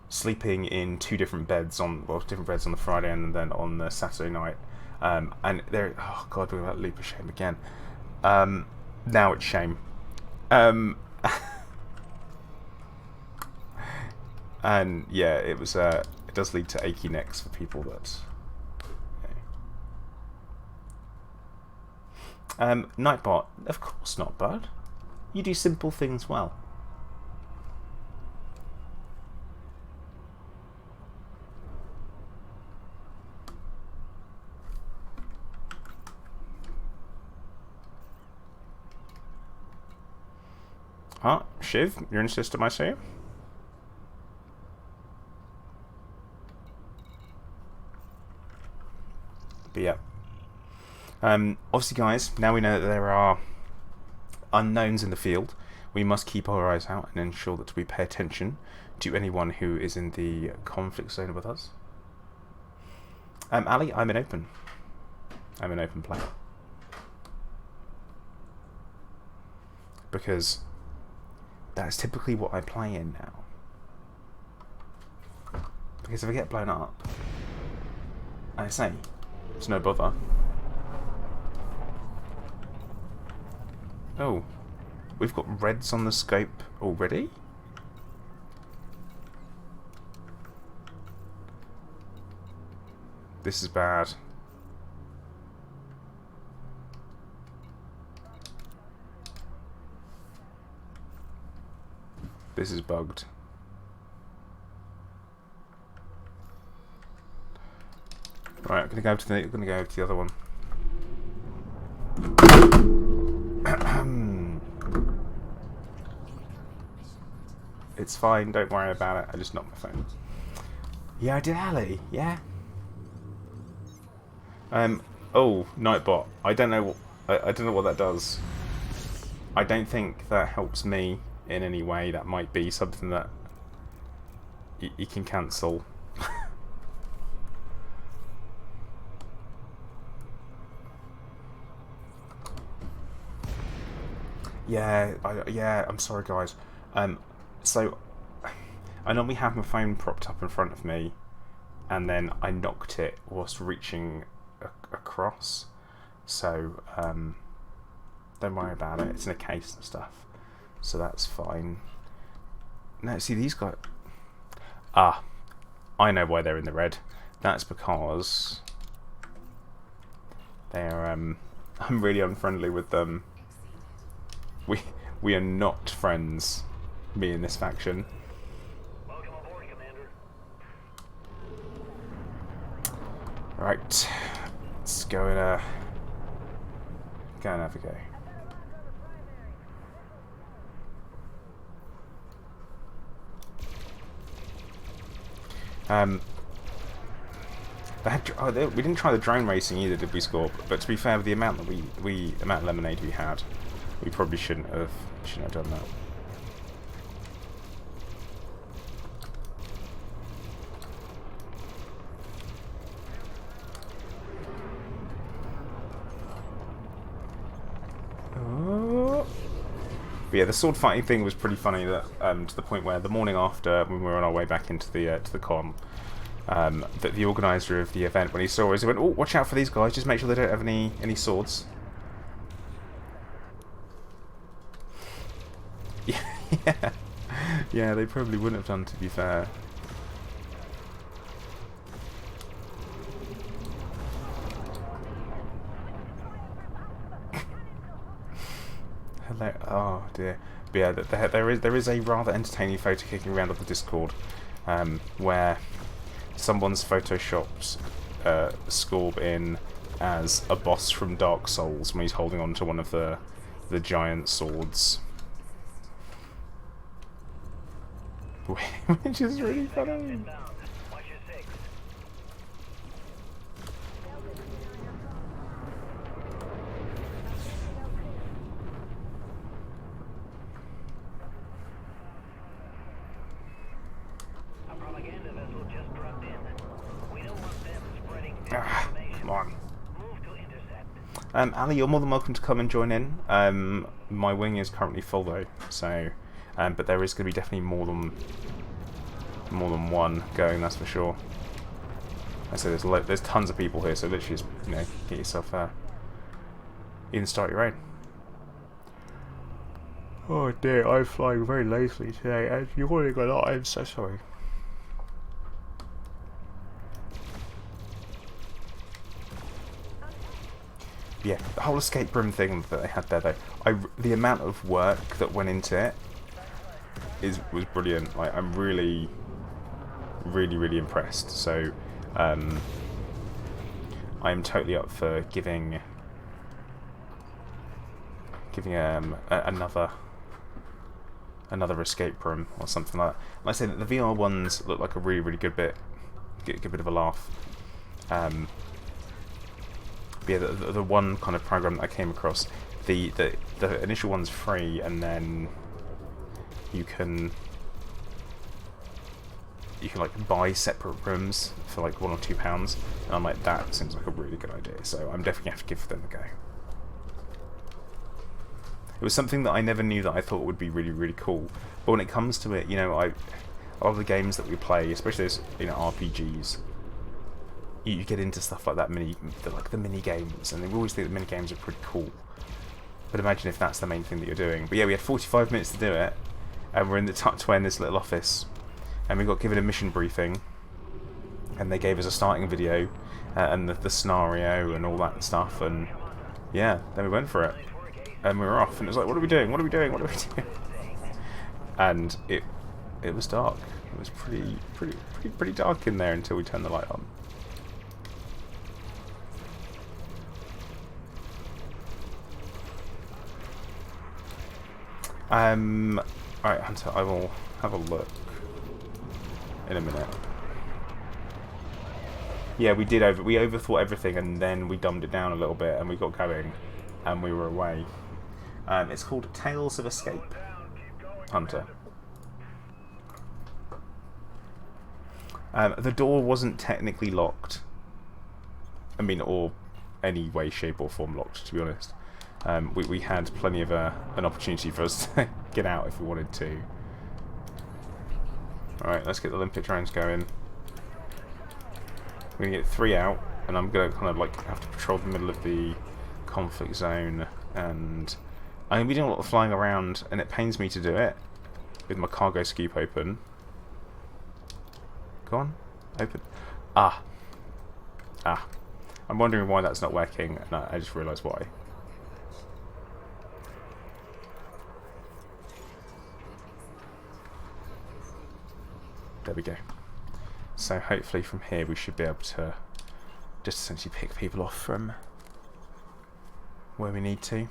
sleeping in 2 different beds different beds on the Friday and then on the Saturday night. And there, oh god, we're about leap of shame again. Now it's shame. And yeah, it was. It does lead to achy necks for people that. Nightbot, of course not, bud. You do simple things well. Ah, Shiv, you're in system, I see. But yeah. Obviously, guys, now we know that there are unknowns in the field. We must keep our eyes out and ensure that we pay attention to anyone who is in the conflict zone with us. Ali, I'm an open player. Because that's typically what I play in now. Because if I get blown up, I say, it's no bother. Oh, we've got reds on the scope already? This is bad. This is bugged. Right, I'm gonna go to the other one. It's fine, don't worry about it. I just knocked my phone. Yeah, I did, Ali. Yeah. Oh, Nightbot. I don't know what I don't know what that does. I don't think that helps me in any way. That might be something that you can cancel. Yeah, I'm sorry, guys. So I normally have my phone propped up in front of me, and then I knocked it whilst reaching across. So don't worry about it. It's in a case and stuff, so that's fine. No, see these guys. Ah, I know why they're in the red. That's because they're. I'm really unfriendly with them. We are not friends. Me in this faction. Welcome aboard, Commander. Right, let's go and have a go. We didn't try the drone racing either, did we, Scorp? But to be fair, with the amount that amount of lemonade we had, we probably shouldn't have done that. But yeah, the sword fighting thing was pretty funny. That to the point where the morning after, when we were on our way back into the to the con, that the organizer of the event, when he saw us, he went, "Oh, watch out for these guys! Just make sure they don't have any swords." Yeah, they probably wouldn't have done, to be fair. Hello. Oh dear. But yeah, there is a rather entertaining photo kicking around on the Discord, where someone's photoshopped Scorb in as a boss from Dark Souls when he's holding on to one of the giant swords. Which is really funny. Watch your six. A propaganda vessel just dropped in. We don't want them spreading disinformation. Come on. Move to intercept. Ali, you're more than welcome to come and join in. My wing is currently full though, so but there is going to be definitely more than one going. That's for sure. I say there's tons of people here, so literally just get yourself in and start your own. Oh dear, I'm flying very lazily today, and you're already got a lot. I'm so sorry. Yeah, the whole escape room thing that they had there, though, the amount of work that went into it was brilliant. Like, I'm really impressed. So, I'm totally up for giving another escape room or something like that. Like I say, the VR ones look like a really good bit of a laugh. Yeah, the one kind of program that I came across, the initial one's free, and then you can like buy separate rooms for like £1 or £2, and I'm like, that seems like a really good idea. So I'm definitely have to give them a go. It was something that I never knew that I thought would be really cool. But when it comes to it, a lot of the games that we play, especially those RPGs. You get into stuff like that, the mini games, and we always think the mini games are pretty cool. But imagine if that's the main thing that you're doing. But yeah, we had 45 minutes to do it, and we're in the tucked away in this little office, and we got given a mission briefing, and they gave us a starting video and the scenario and all that stuff, and yeah, then we went for it, and we were off, and it was like, what are we doing? What are we doing? What are we doing? And it was dark. It was pretty dark in there until we turned the light on. Alright, Hunter, I will have a look in a minute. Yeah, we overthought everything, and then we dumbed it down a little bit, and we got going, and we were away. It's called Tales of Escape, Hunter. The door wasn't technically locked. I mean, or any way, shape, or form locked, to be honest. We had plenty of an opportunity for us to get out if we wanted to. Alright, let's get the Olympic drones going. We're going to get 3 out, and I'm going to kind of like have to patrol the middle of the conflict zone. And I'm going to be doing a lot of flying around, and it pains me to do it with my cargo scoop open. Go on, open. Ah. I'm wondering why that's not working, and I just realised why. There we go. So hopefully from here we should be able to just essentially pick people off from where we need to.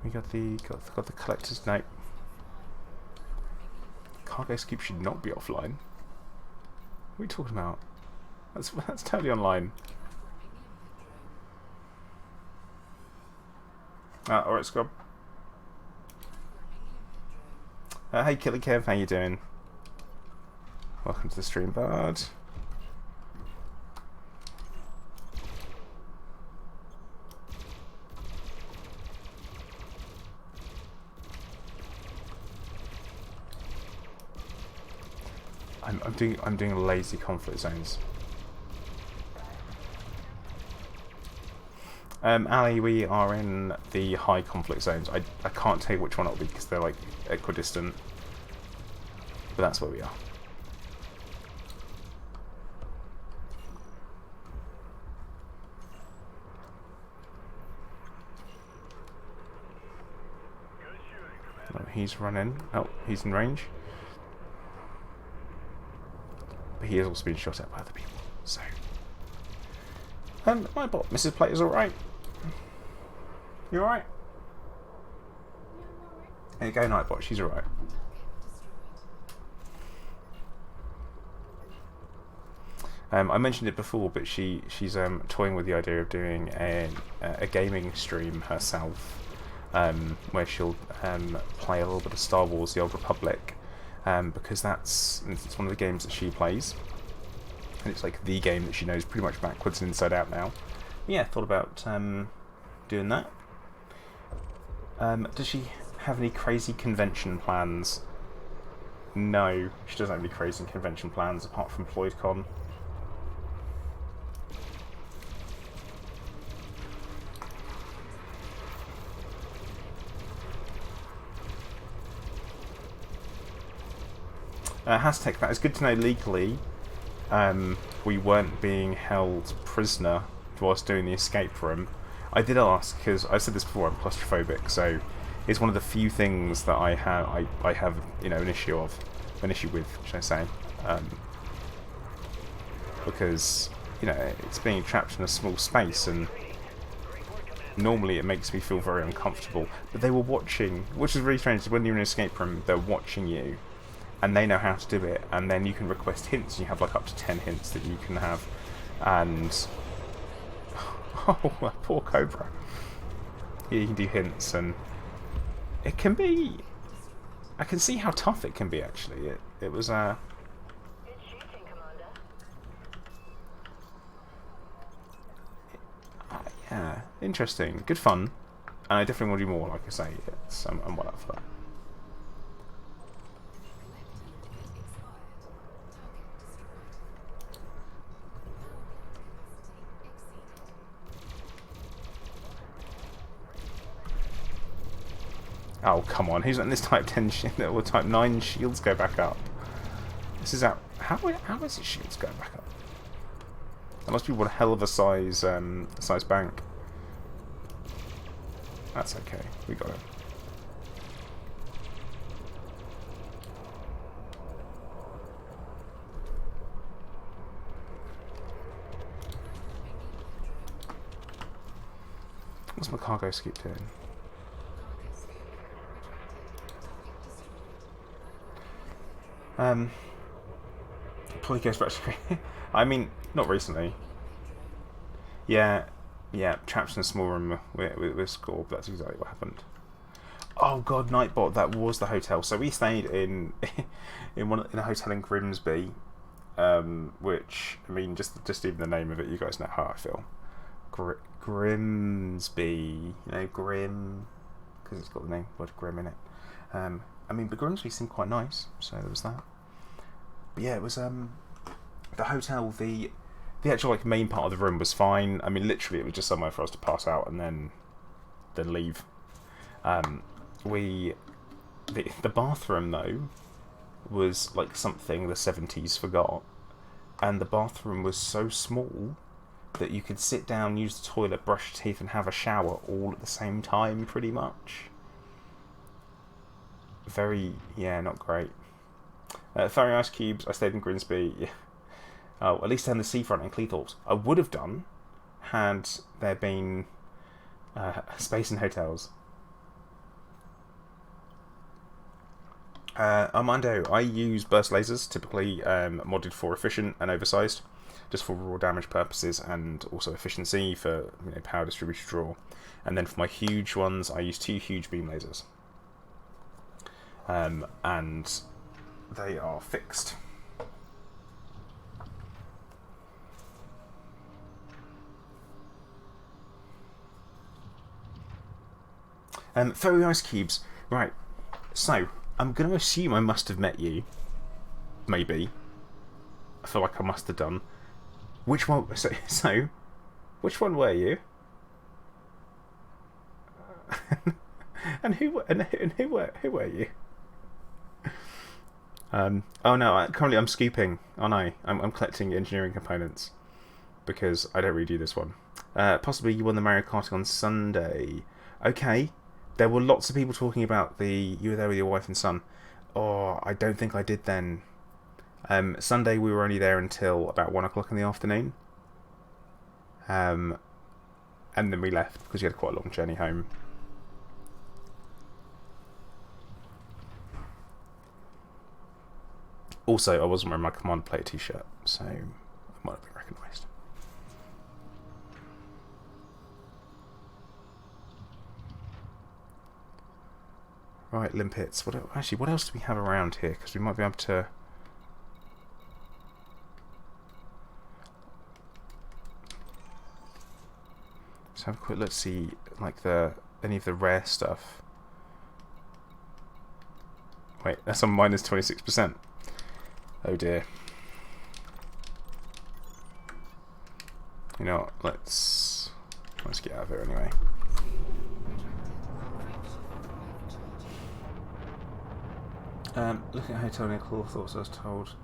We got the collector's note. Cargo scoop should not be offline. What are you talking about? That's totally online. Alright, Scrub. Hey, Killer Kev, how you doing? Welcome to the stream, bud. I'm doing lazy conflict zones. Ali, we are in the high conflict zones. I can't tell you which one it'll be because they're like equidistant, but that's where we are. he's running. Oh, he's in range. But he has also been shot at by other people. So, my bot, Mrs. Plate, is all right. You all right? There you go, Nightbot. She's all right. I mentioned it before, but she's toying with the idea of doing a gaming stream herself, where she'll play a little bit of Star Wars: The Old Republic, because it's one of the games that she plays, and it's like the game that she knows pretty much backwards and inside out now. Yeah, thought about doing that. Does she have any crazy convention plans? No, she doesn't have any crazy convention plans apart from FloydCon. Hashtag that. It's good to know legally we weren't being held prisoner whilst doing the escape room. I did ask, because I've said this before, I'm claustrophobic, so it's one of the few things that I have an issue with, should I say, because it's being trapped in a small space, and normally it makes me feel very uncomfortable. But they were watching, which is really strange. When you're in an escape room, they're watching you, and they know how to do it, and then you can request hints. You have like up to 10 hints that you can have, and oh, poor Cobra. Yeah, you can do hints, and it can be. I can see how tough it can be. Actually, it was It's shooting, Commander. yeah, interesting, good fun, and I definitely want to do more. Like I say, I'm well up for that. Oh, come on. Who's letting this Type 10 or Type 9 shields go back up? This is out. How is it shields going back up? That must be one hell of a size bank. That's okay. We got it. What's my cargo scoop doing? Probably goes back to I mean, not recently. Yeah, trapped in a small room with Scorb. That's exactly what happened. Oh God, Nightbot. That was the hotel. So we stayed in in a hotel in Grimsby, which I mean, just even the name of it, you guys know how I feel. Grimsby, Grim, because it's got the word Grim in it. I mean, but Grimsby seemed quite nice, so there was that. But yeah, it was the hotel. The actual main part of the room was fine. I mean, literally, it was just somewhere for us to pass out and then leave. The bathroom though was like something the 70s forgot, and the bathroom was so small that you could sit down, use the toilet, brush your teeth, and have a shower all at the same time, pretty much. Not great. Fairy Ice Cubes, I stayed in Grimsby. Yeah. Oh, at least down the seafront in Cleethorpes. I would have done had there been space in hotels. Armando, I use burst lasers, typically modded for efficient and oversized, just for raw damage purposes and also efficiency for power distributed draw. And then for my huge ones, I use 2 huge beam lasers. And they are fixed. Fairy Ice Cubes. Right, so I'm going to assume I must have met you. Maybe. I feel like I must have done. Which one? So which one were you? and who were you? Oh no! Currently, I'm scooping. Oh no! I'm collecting engineering components because I don't really do this one. Possibly you won the Mario Kart on Sunday. Okay, There were lots of people talking about you were there with your wife and son. Oh, I don't think I did then. Sunday we were only there until about 1 o'clock in the afternoon. And then we left because we had quite a long journey home. Also, I wasn't wearing my Commander Player t-shirt, so I might have been recognised. Right, limpets. What else do we have around here? Because we might be able to... Let's have a quick look, see like any of the rare stuff. Wait, that's on minus 26%. Oh dear. You know what, let's get out of here anyway. Looking at hotel near Clawthorpe, I was told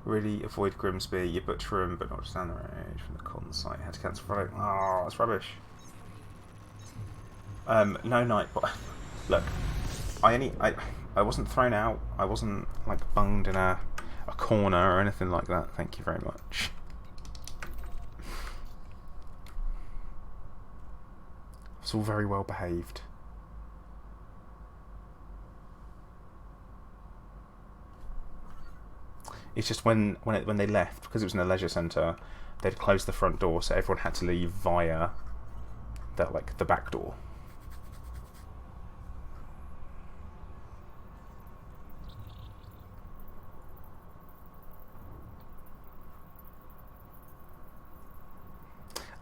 really avoid Grimsby, you butcher room, but not just down the road from the con site. Had to cancel Friday. Oh, that's rubbish. No night, but look, I wasn't thrown out. I wasn't like bunged in a corner or anything like that. Thank you very much. It's all very well behaved. It's just when they left, because it was in a leisure centre, they'd closed the front door, so everyone had to leave via the back door.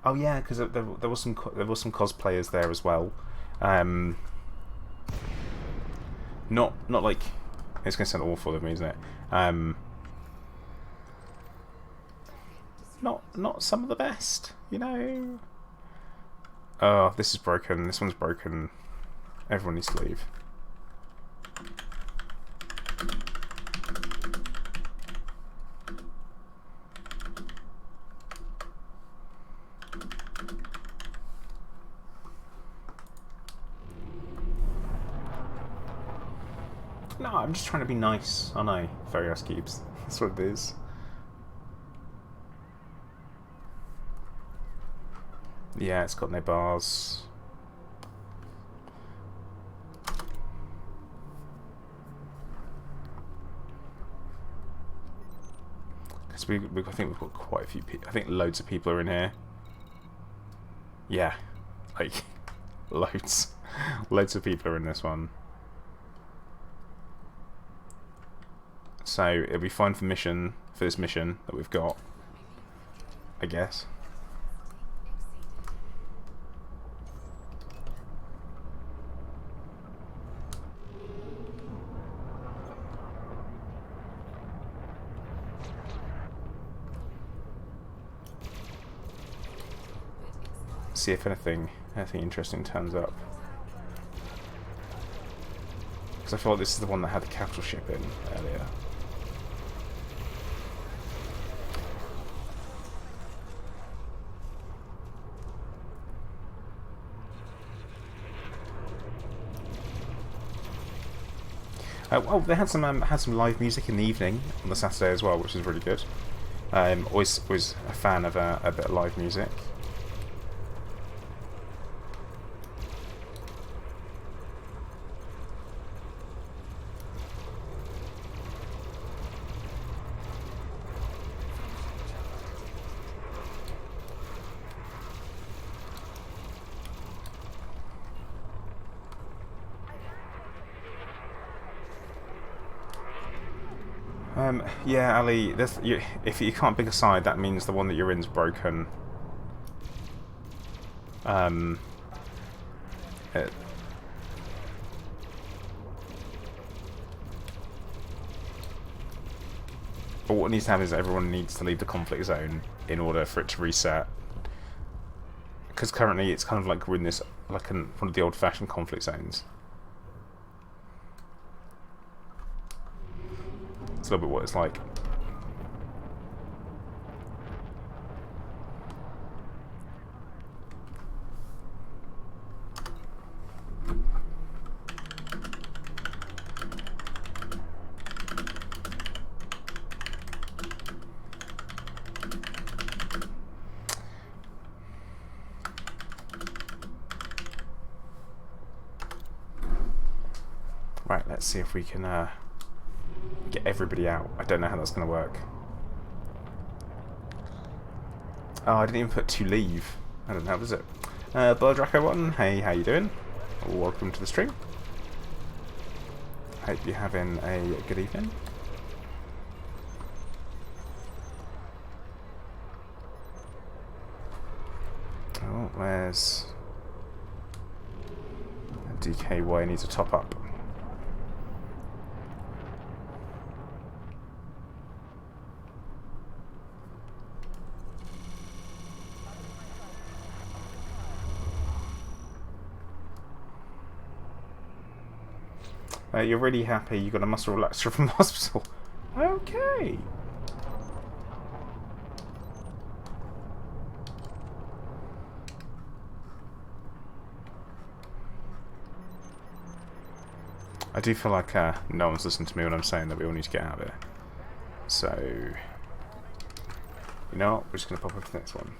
Oh yeah, because there was some cosplayers there as well. Not like, it's going to sound awful of me, isn't it? Not some of the best, you know. Oh, this is broken. This one's broken. Everyone needs to leave. No, I'm just trying to be nice. I know, fairy ice cubes. That's what it is. Yeah, it's got no bars. Because I think we've got quite a few people. I think loads of people are in here. Yeah, like loads of people are in this one. So it'll be fine for this mission that we've got, I guess. See if anything interesting turns up. Because I feel like this is the one that had the capital ship in earlier. Well, they had some live music in the evening on the Saturday as well, which is really good. Always a fan of a bit of live music. Yeah, Ali, if you can't pick a side, that means the one that you're in's broken. But what needs to happen is everyone needs to leave the conflict zone in order for it to reset. Because currently it's kind of like we're in this, like one of the old-fashioned conflict zones. It's a little bit what it's like. Right, let's see if we can get everybody out. I don't know how that's going to work. Oh, I didn't even put to leave. I don't know, was it? Draco1, hey, how you doing? Welcome to the stream. Hope you're having a good evening. Oh, where's... DKY needs a top up. You're really happy you got a muscle relaxer from the hospital. Okay. I do feel like no one's listening to me when I'm saying that we all need to get out of here. So, you know what? We're just going to pop up to the next one.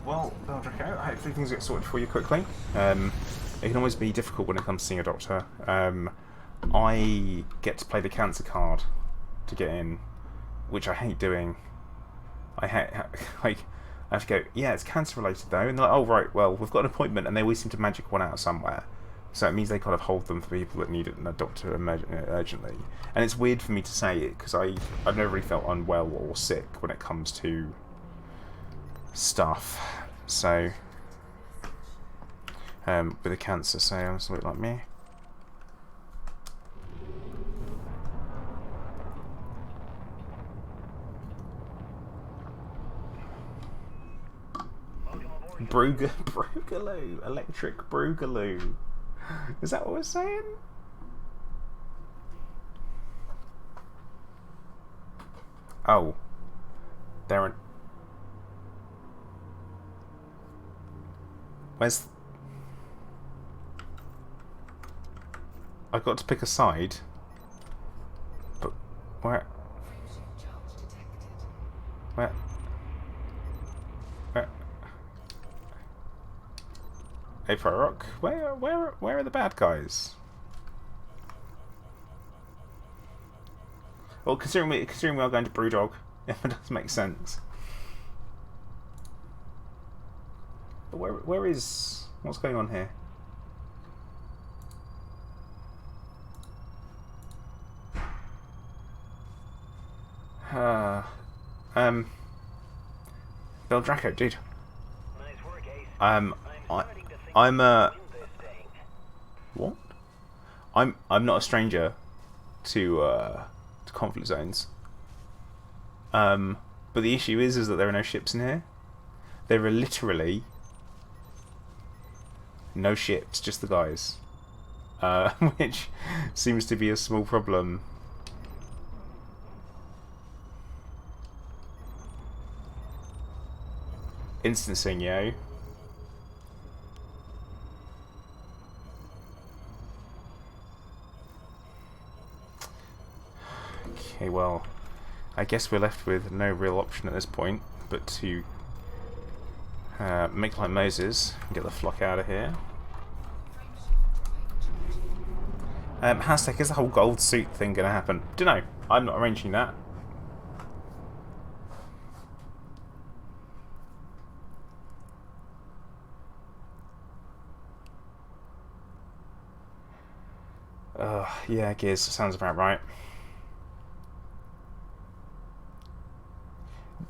Well, Beldraco, hopefully things get sorted for you quickly. It can always be difficult when it comes to seeing a doctor. I get to play the cancer card to get in, which I hate doing. I hate, like, I have to go, yeah, it's cancer related though, and they're like, oh right, well, we've got an appointment, and they always seem to magic one out somewhere. So it means they kind of hold them for people that need a doctor urgently. And it's weird for me to say it, because I've never really felt unwell or sick when it comes to stuff. So, with a cancer, so I'm sort of like me. Brugaloo, electric Brugaloo. Is that what we're saying? Oh, they're. Where's... I've got to pick a side. But where? Where? Where? Hey, Rock, where are the bad guys? Well, considering we are going to Brewdog, it does make sense. But where is... what's going on here? Beldraco, dude. Nice work, Ace. I'm what? I'm not a stranger to conflict zones. But the issue is that there are no ships in here. There are literally no ships, just the guys, which seems to be a small problem. Instancing, yo. Okay, well, I guess we're left with no real option at this point but to make like Moses and get the flock out of here. Hashtag, is the whole gold suit thing going to happen? Dunno. I'm not arranging that. Yeah, Gears, sounds about right.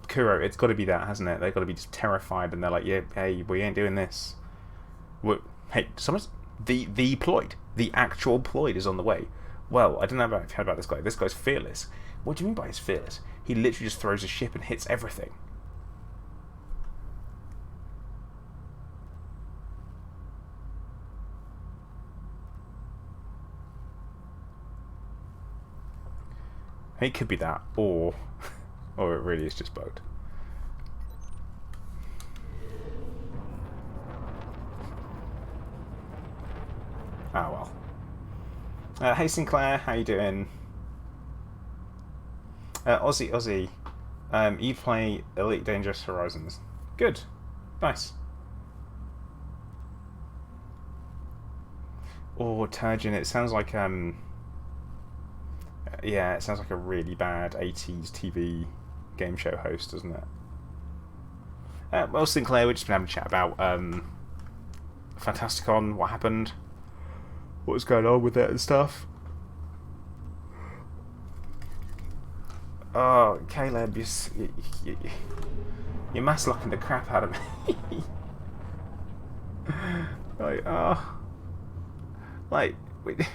Kuro, it's got to be that, hasn't it? They've got to be just terrified, and they're like, yeah, hey, we ain't doing this. Hey, someone's... The Ploid. The actual Ploid is on the way. Well, I don't know if you've heard about this guy. This guy's fearless. What do you mean by he's fearless? He literally just throws a ship and hits everything. It could be that, or it really is just bugged. Ah, well. Hey Sinclair, how you doing? Aussie. You play Elite Dangerous Horizons. Good. Nice. Or Turgeon, it sounds like yeah, it sounds like a really bad 80s TV game show host, doesn't it? Well, Sinclair, we've just been having a chat about FantastiCon, what happened, what was going on with it and stuff. Oh, Caleb, you're mass locking the crap out of me. like, oh, like, wait.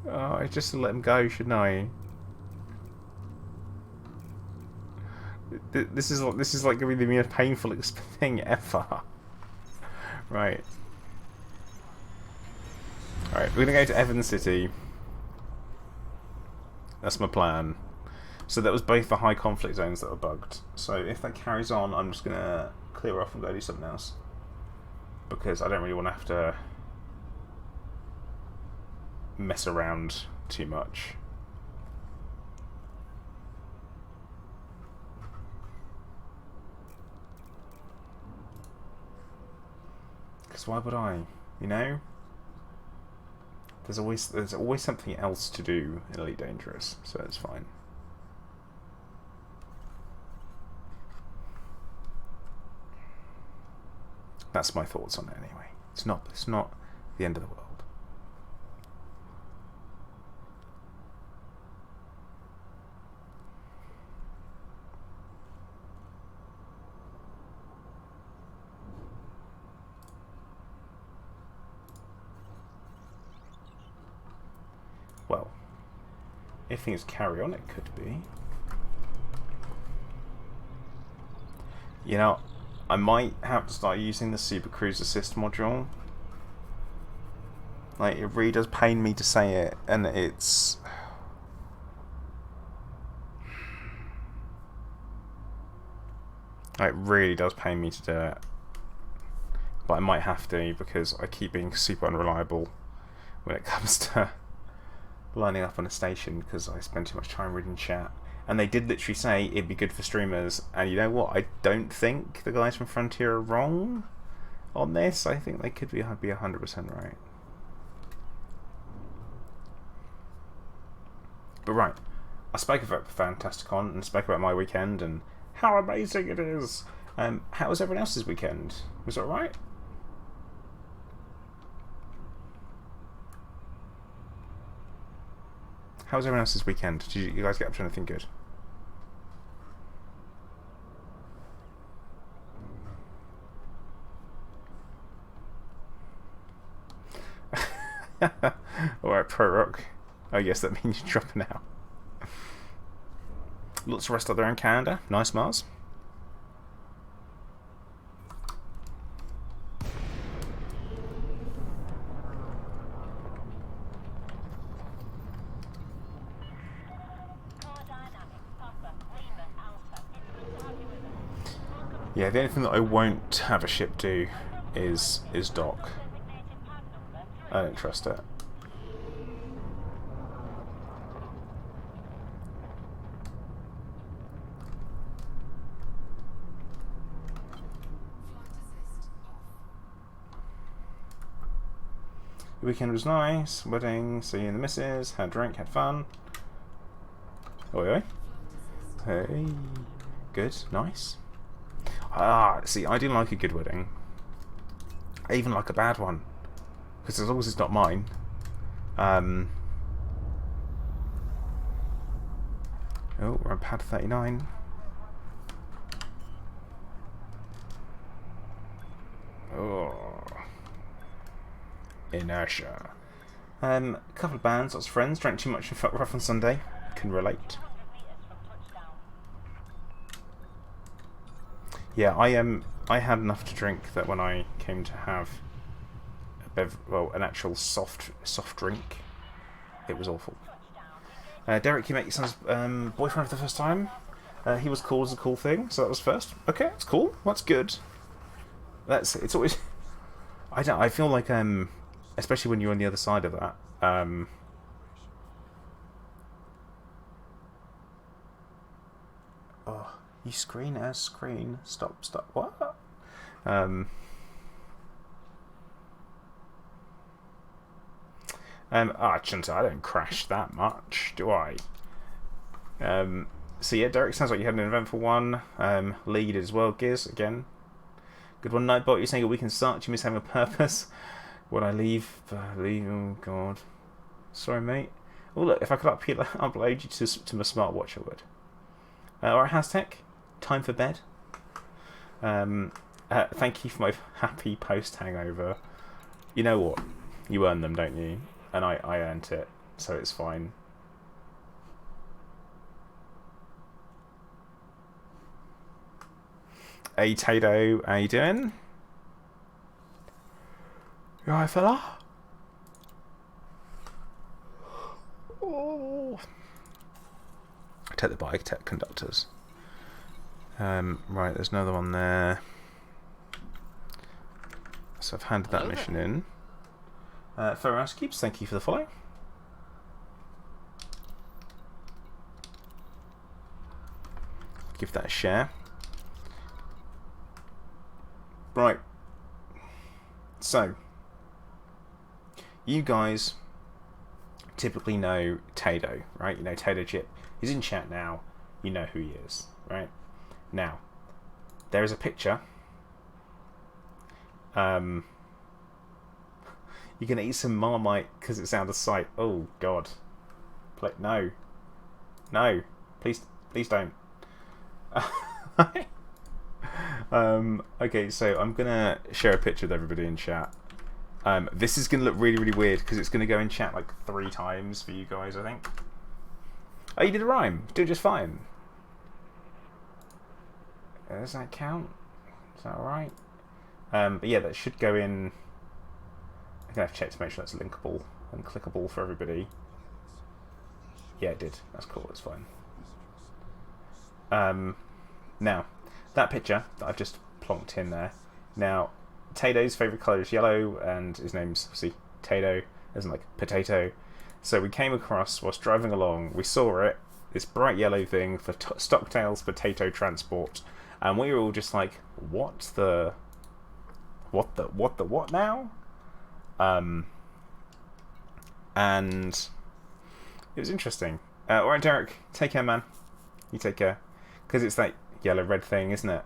Oh, I just let him go, shouldn't I? This is like going to be the most painful thing ever. Right. Alright, we're going to go to Evans City. That's my plan. So that was both the high conflict zones that were bugged. So if that carries on, I'm just going to clear off and go do something else. Because I don't really want to have to mess around too much. Because why would I? You know? There's always something else to do in Elite Dangerous, so it's fine. That's my thoughts on it anyway. It's not the end of the world. Well, if things carry on, it could be. You know, I might have to start using the Super Cruise Assist module. Like, it really does pain me to say it, and it's... It really does pain me to do it. But I might have to, because I keep being super unreliable when it comes to lining up on a station, because I spend too much time reading chat. And they did literally say it'd be good for streamers, and you know what? I don't think the guys from Frontier are wrong on this. I think they could be 100% right. But right, I spoke about FantastiCon and spoke about my weekend and how amazing it is. How was everyone else's weekend? Was it alright? How was everyone else's weekend? Did you guys get up to anything good? Alright, Pro Rock. Oh yes, that means you're dropping out. Lots of rest out there in Canada. Nice, Mars. Yeah, the only thing that I won't have a ship do is dock. I don't trust it. The weekend was nice. Wedding, seeing the missus, had a drink, had fun. Oi oi. Hey. Good, nice. Ah, see, I do like a good wedding. I even like a bad one. Because as long as it's not mine. Oh, we're on pad 39. Oh. Inertia. A couple of bands, lots of friends, drank too much and felt rough on Sunday. Can relate. Yeah, I had enough to drink that when I came to have an actual soft drink, it was awful. Derek, you met your son's boyfriend for the first time. He was cool as a cool thing, so that was first. Okay, that's cool. That's good. It's always I don't. I feel like especially when you're on the other side of that. Oh, you screen as screen. Stop. Stop. What? Um. I shouldn't say I don't crash that much, do I? So yeah, Derek, sounds like you had an eventful one. Lee, you did as well. Gears, again. Good one, Nightbot. You're saying a weekend start. You miss having a purpose. When I leave, oh god. Sorry, mate. Oh look, if I could upload you to my smartwatch, I would. Alright, Hastech. Time for bed. Thank you for my happy post hangover. You know what? You earn them, don't you? And I earned it, so it's fine. Hey Tato, how you doing? You alright, fella? Oh. Take the bike, take conductors. Right, there's another one there. So I've handed that mission in. Ferris Keeps, thank you for the follow. Give that a share. Right. So, you guys typically know Tato, right? You know Tato Chip. He's in chat now. You know who he is, right? Now, there is a picture. You're gonna eat some Marmite because it's out of sight. Oh God! No, no, please don't. Okay, so I'm gonna share a picture with everybody in chat. This is gonna look really, really weird because it's gonna go in chat like 3 times for you guys, I think. Oh, you did a rhyme. Doing just fine. Does that count? Is that alright? But yeah, that should go in. I'm gonna have to check to make sure that's linkable and clickable for everybody. Yeah, it did. That's cool. That's fine. Now, that picture that I've just plonked in there. Now, Tato's favourite colour is yellow, and his name's obviously Tato, as in like potato. So we came across, whilst driving along, we saw it, this bright yellow thing for Stockdale's Potato Transport, and we were all just like, what now? And it was interesting. Alright, Derek, take care, man. You take care. Because it's that yellow-red thing, isn't it?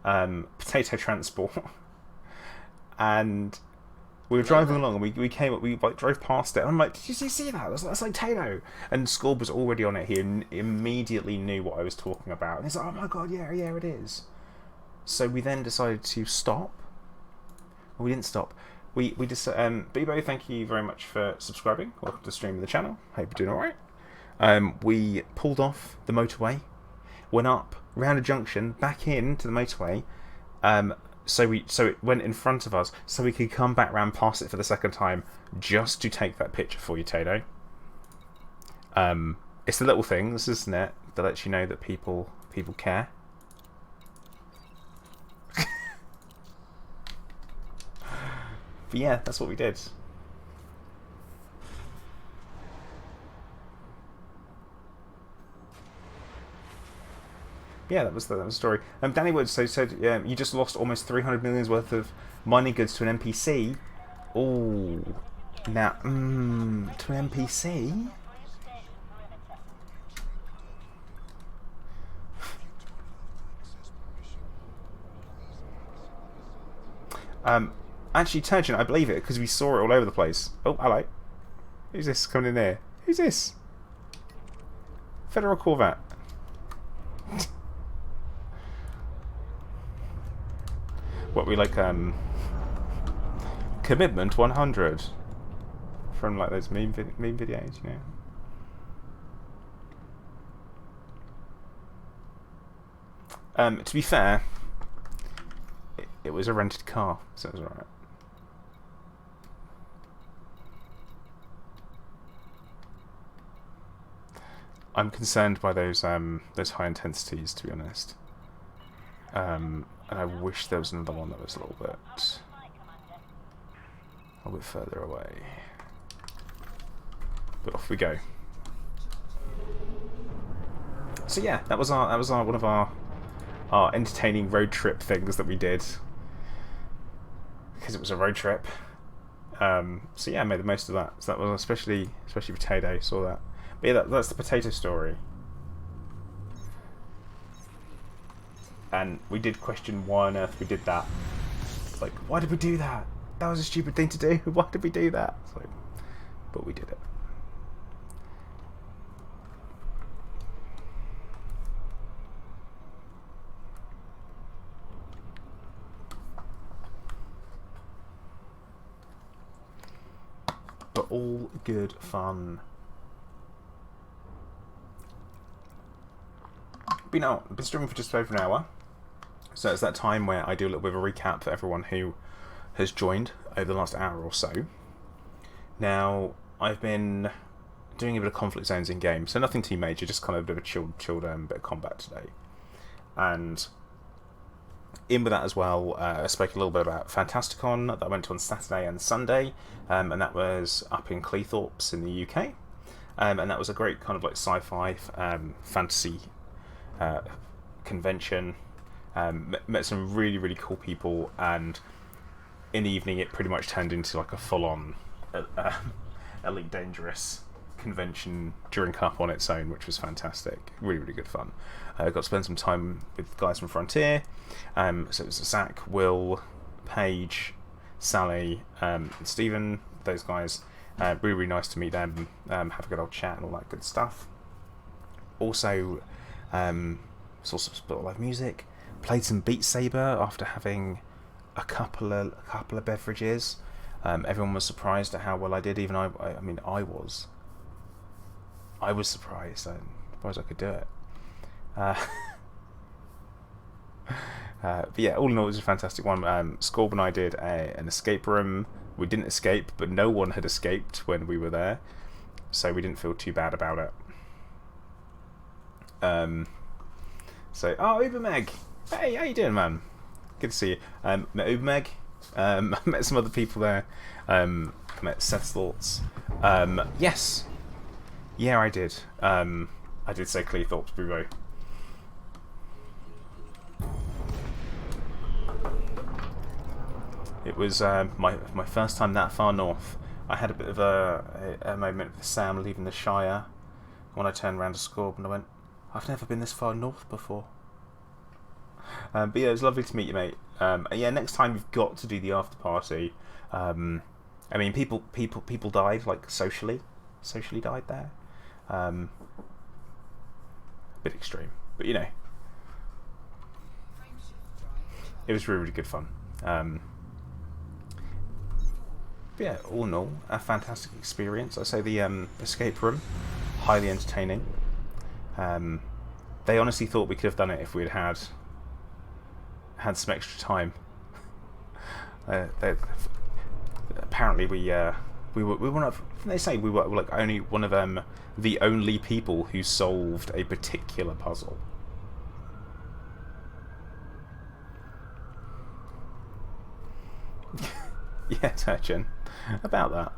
Potato Transport. And we were driving along, and we came up, we like drove past it, and I'm like, did you see that? That's like Tato. And Scorb was already on it. He immediately knew what I was talking about. And he's like, oh my god, yeah, it is. So we then decided to stop. Well, we didn't stop. We just Bebo, thank you very much for subscribing. Welcome to the stream of the channel. Hope you're doing alright. We pulled off the motorway, went up round a junction, back into the motorway. So it went in front of us, so we could come back round past it for the second time, just to take that picture for you, Tato. It's the little things, isn't it, that lets you know that people care. But yeah, that's what we did. Yeah, that was the story. Danny Woods said you just lost almost 300 million worth of mining goods to an NPC. Oh, now to an NPC. Actually, Turgeon, I believe it because we saw it all over the place. Oh, hello. Who's this coming in there? Who's this? Federal Corvette. What we like? Commitment 100 from like those meme videos, you know. To be fair, it was a rented car, so it was alright. I'm concerned by those high intensities, to be honest. And I wish there was another one that was a little bit a bit further away. But off we go. So yeah, that was our one of our entertaining road trip things that we did, because it was a road trip. So yeah, I made the most of that. So that was especially potato. Saw that. But yeah, that's the potato story. And we did question why on earth we did that. It's like, why did we do that? That was a stupid thing to do. Why did we do that? It's like, but we did it. But all good fun. I've been streaming for just over an hour. So it's that time where I do a little bit of a recap for everyone who has joined over the last hour or so. Now, I've been doing a bit of conflict zones in game, so nothing too major, just kind of a bit of a chilled bit of combat today. And in with that as well, I spoke a little bit about FantastiCon that I went to on Saturday and Sunday, and that was up in Cleethorpes in the UK. And that was a great kind of like sci-fi fantasy convention. Met some really cool people, and in the evening it pretty much turned into like a full-on Elite Dangerous convention drink up on its own, which was fantastic. Really good fun. Got to spend some time with guys from Frontier. So it was Zach, Will, Paige, Sally, and Stephen. Those guys, really nice to meet them. Have a good old chat and all that good stuff. Also, saw some live music. Played some Beat Saber after having a couple of beverages. Everyone was surprised at how well I did. Even I was surprised. I'm surprised I could do it. But yeah, all in all, it was a fantastic one. Scorb and I did an escape room. We didn't escape, but no one had escaped when we were there, so we didn't feel too bad about it. Uber Meg, hey, how you doing, man? Good to see you. Met Uber Meg. Met some other people there. Met Seth's Thoughts. Yes. Yeah, I did. I did say Cleethorpes, Bureau. It was my first time that far north. I had a bit of a moment with Sam leaving the Shire when I turned around to Scorb and I went, I've never been this far north before. But yeah, it was lovely to meet you, mate. Yeah, next time you've got to do the after party. I mean, people died, like socially died there. A bit extreme, but you know, it was really good fun. But yeah, all in all, a fantastic experience. I say the escape room, highly entertaining. They honestly thought we could have done it if we'd had some extra time. Apparently we were one of, they say we were like only one of the only people who solved a particular puzzle. Yeah, Turchin, about that.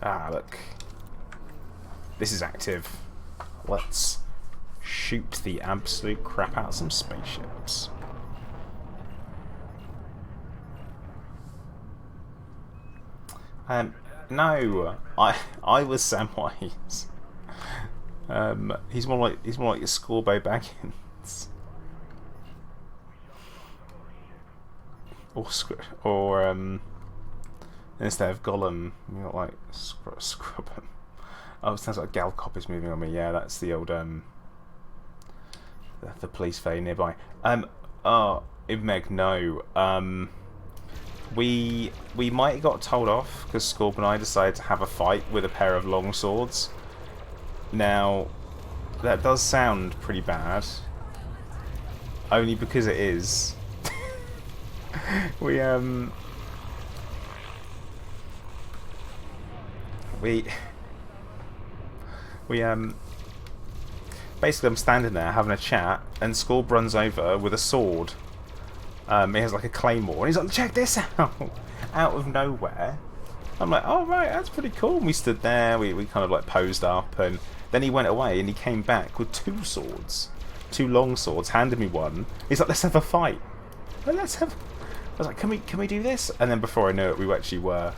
Ah, look. This is active. Let's shoot the absolute crap out of some spaceships. No, I was Samwise. He's more like a Scorbo Baggins. Or instead of Gollum, you got like Scrubbum. Oh, it sounds like Gal Cop is moving on me. Yeah, that's the old the police fair nearby. Meg, no. We might have got told off because Scorb and I decided to have a fight with a pair of long swords. Now, that does sound pretty bad. Only because it is. we We basically I'm standing there having a chat, and Scorb runs over with a sword. He has like a claymore, and he's like, "Check this out!" Out of nowhere. I'm like, "Oh right, that's pretty cool." And we stood there, we kind of like posed up, and then he went away, and he came back with two swords, two long swords, handed me one. He's like, "Let's have a fight." Like, let's have. I was like, "Can we do this?" And then before I knew it, we actually were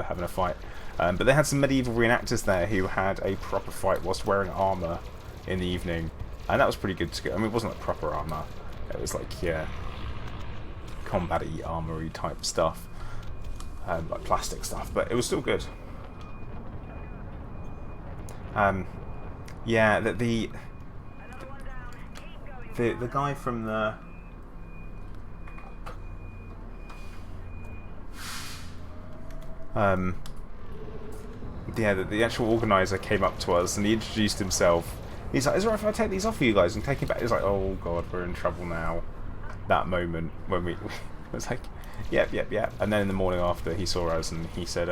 having a fight. But they had some medieval reenactors there who had a proper fight whilst wearing armour in the evening, and that was pretty good to get. I mean, it wasn't like proper armour. It was like, yeah, combat-y, armoury type stuff, like plastic stuff, but it was still good. Yeah, the guy from the yeah, the actual organizer came up to us and he introduced himself. He's like, "Is it right if I take these off for you guys and take it back?" He's like, "Oh god, we're in trouble now." That moment when we was like, "Yep." And then in the morning after, he saw us and he said,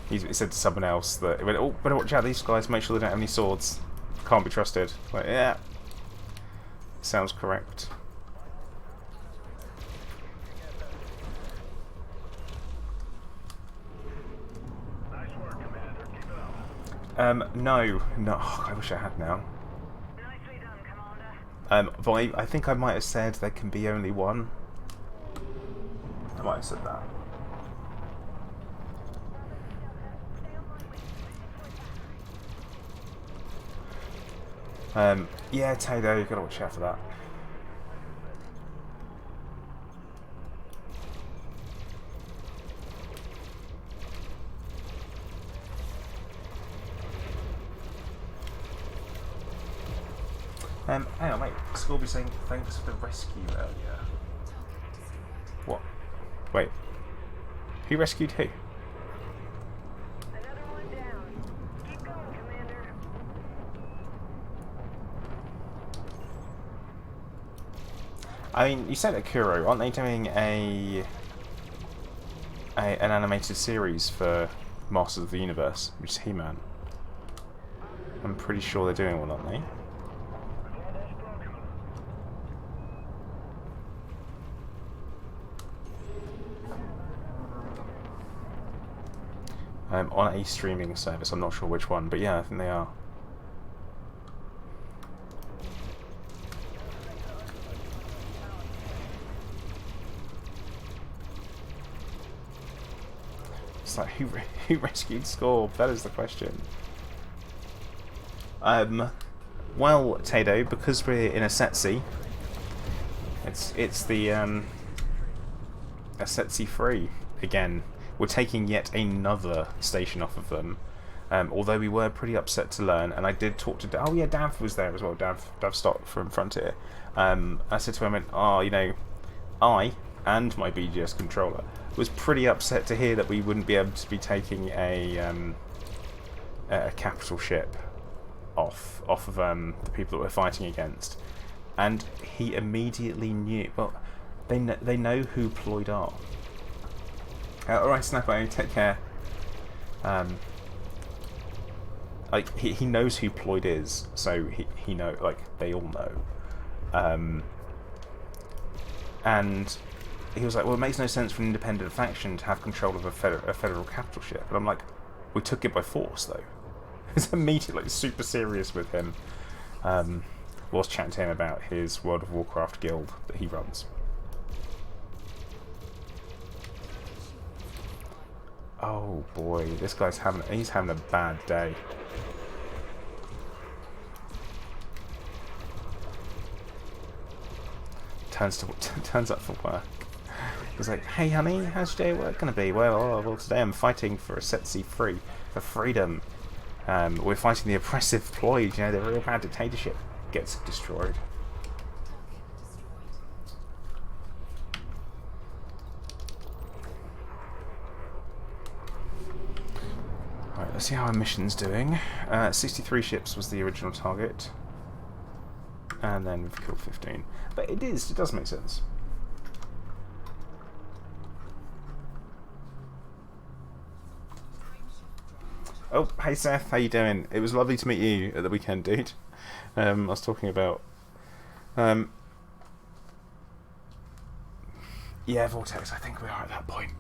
he said to someone else that he went, "Oh, better watch out, these guys. Make sure they don't have any swords. Can't be trusted." Like, yeah, sounds correct. No. Oh, I wish I had now. Nicely done, Commander. But I think I might have said there can be only one. I might have said that. Yeah, Tato, you gotta watch out for that. Hang on, mate. Scorby saying thanks for the rescue earlier. What? Wait. Who rescued who? Another one down. Keep going, Commander. I mean, you said Akuro, aren't they doing an animated series for Masters of the Universe, which is He-Man? I'm pretty sure they're doing one, aren't they? On a streaming service, I'm not sure which one, but yeah, I think they are. It's like, who rescued Scorb? That is the question. Well, Tado, because we're in a Setsi, it's the a Setsi free again. We're taking yet another station off of them. Although we were pretty upset to learn, and I did talk to oh yeah, Dav was there as well. Dav Stott from Frontier. I said to him, "Oh, you know, I and my BGS controller was pretty upset to hear that we wouldn't be able to be taking a capital ship off of the people that we're fighting against." And he immediately knew. Well, they know who Ployd are. Alright, Snappo, take care. Like he knows who Ployd is, so he know, like, they all know. And he was like, "Well, it makes no sense for an independent faction to have control of a federal capital ship." And I'm like, "We took it by force, though." It's immediately super serious with him. Was chatting to him about his World of Warcraft guild that he runs. Oh boy, this guy's having a bad day. Turns up for work. He's like, "Hey honey, how's your day at work gonna be?" Well, today I'm fighting for a Setsi free, for freedom. We're fighting the oppressive Ployd, you know, the real bad dictatorship gets destroyed. Right, let's see how our mission's doing. 63 ships was the original target. And then we've killed 15. But it does make sense. Oh, hey Seth, how you doing? It was lovely to meet you at the weekend, dude. I was talking about, um, yeah, Vortex. I think we are at that point.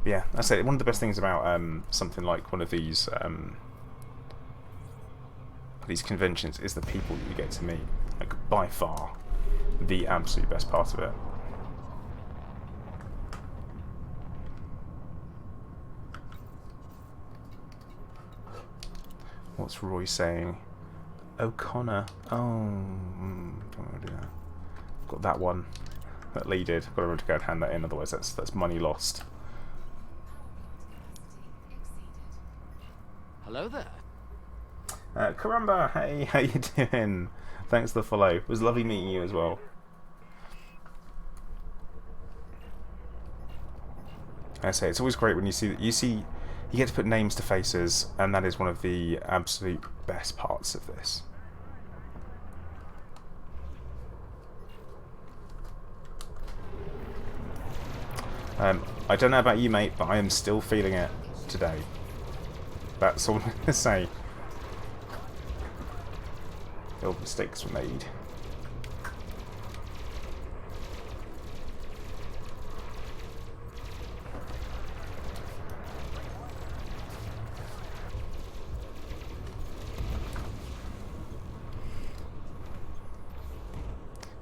Yeah, that's it. One of the best things about something like one of these conventions is the people that you get to meet. Like, by far, the absolute best part of it. What's Roy saying? O'Connor. Oh, don't want to do that. Got that one that Lee did. Got to remember to go and hand that in, otherwise that's money lost. Hello there. Karamba, hey, how you doing? Thanks for the follow. It was lovely meeting you as well. I say it's always great when you get to put names to faces, and that is one of the absolute best parts of this. I don't know about you, mate, but I am still feeling it today. That's all I'm going to say. The old mistakes were made.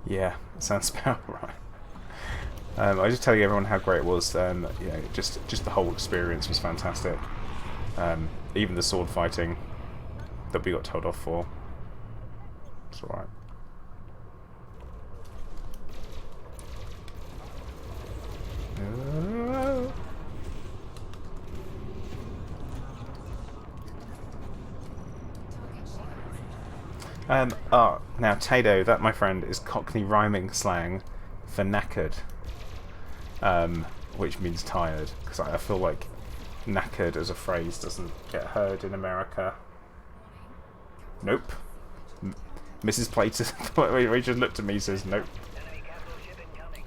Yeah, sounds about right. I was just telling everyone how great it was. You know, just the whole experience was fantastic. Even the sword fighting that we got told off for. It's alright. Now Tato, that my friend, is Cockney rhyming slang for knackered, which means tired, because I feel like knackered as a phrase doesn't get heard in America. Nope. Mrs. Plater we just looked at me and says nope. Enemy capital ship incoming.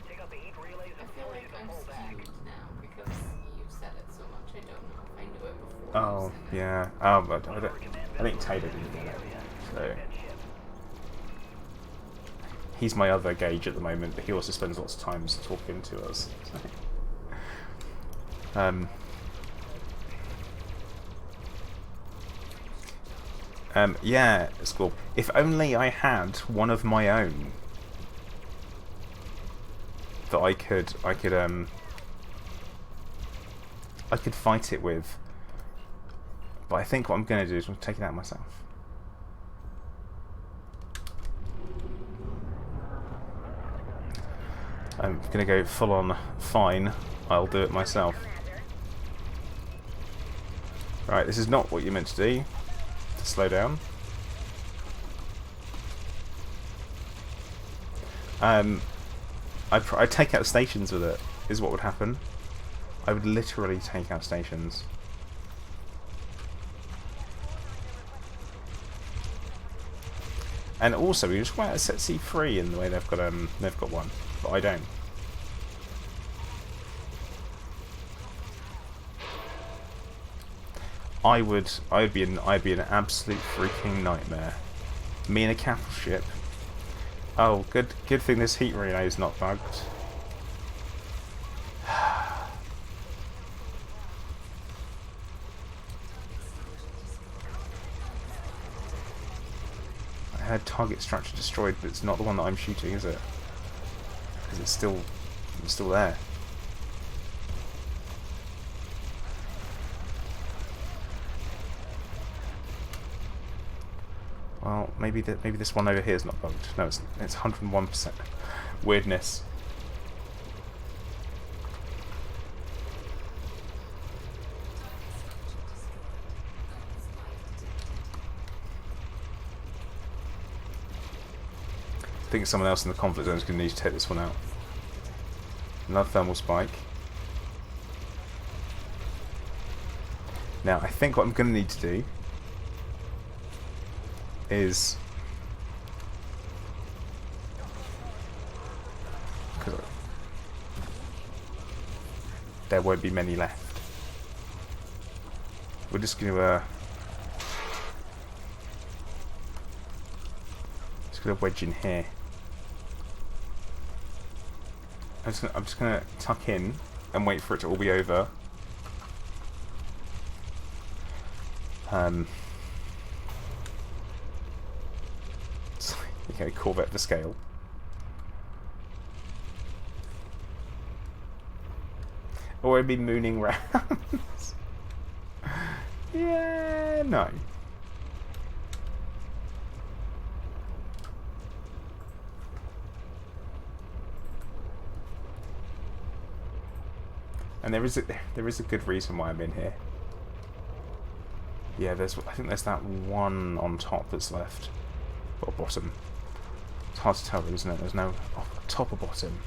Take out the heat relays I and feel like I'm pull back. skewed now because you've said it so much. I don't know if I knew it before. Oh, you said it. yeah. But I think Tato didn't get it. So he's my other gauge at the moment, but he also spends lots of time talking to us. Yeah, it's cool. If only I had one of my own that I could fight it with. But I think what I'm going to do is I'm going to take it out myself. I'm going to go full on fine. I'll do it myself. Right, this is not what you're meant to do. To slow down. I'd take out stations with it, is what would happen. I would literally take out stations. And also, we just want to set C3 in the way they've got one, but I don't. I'd be an absolute freaking nightmare. Me in a capital ship. Oh, good thing this heat relay is not bugged. I had target structure destroyed, but it's not the one that I'm shooting, is it? Because it's still there. Well, maybe this one over here is not bugged. No, it's 101% weirdness. I think someone else in the conflict zone is going to need to take this one out. Another thermal spike. Now, I think what I'm going to need to do is... because there won't be many left. We're just going to... just going to wedge in here. I'm just going to tuck in and wait for it to all be over. Okay, Corvette the scale. Or it'd be mooning rounds. Yeah, no. And there is a good reason why I'm in here. Yeah, I think there's that one on top that's left. Or bottom. It's hard to tell, isn't it? There's no top or bottom.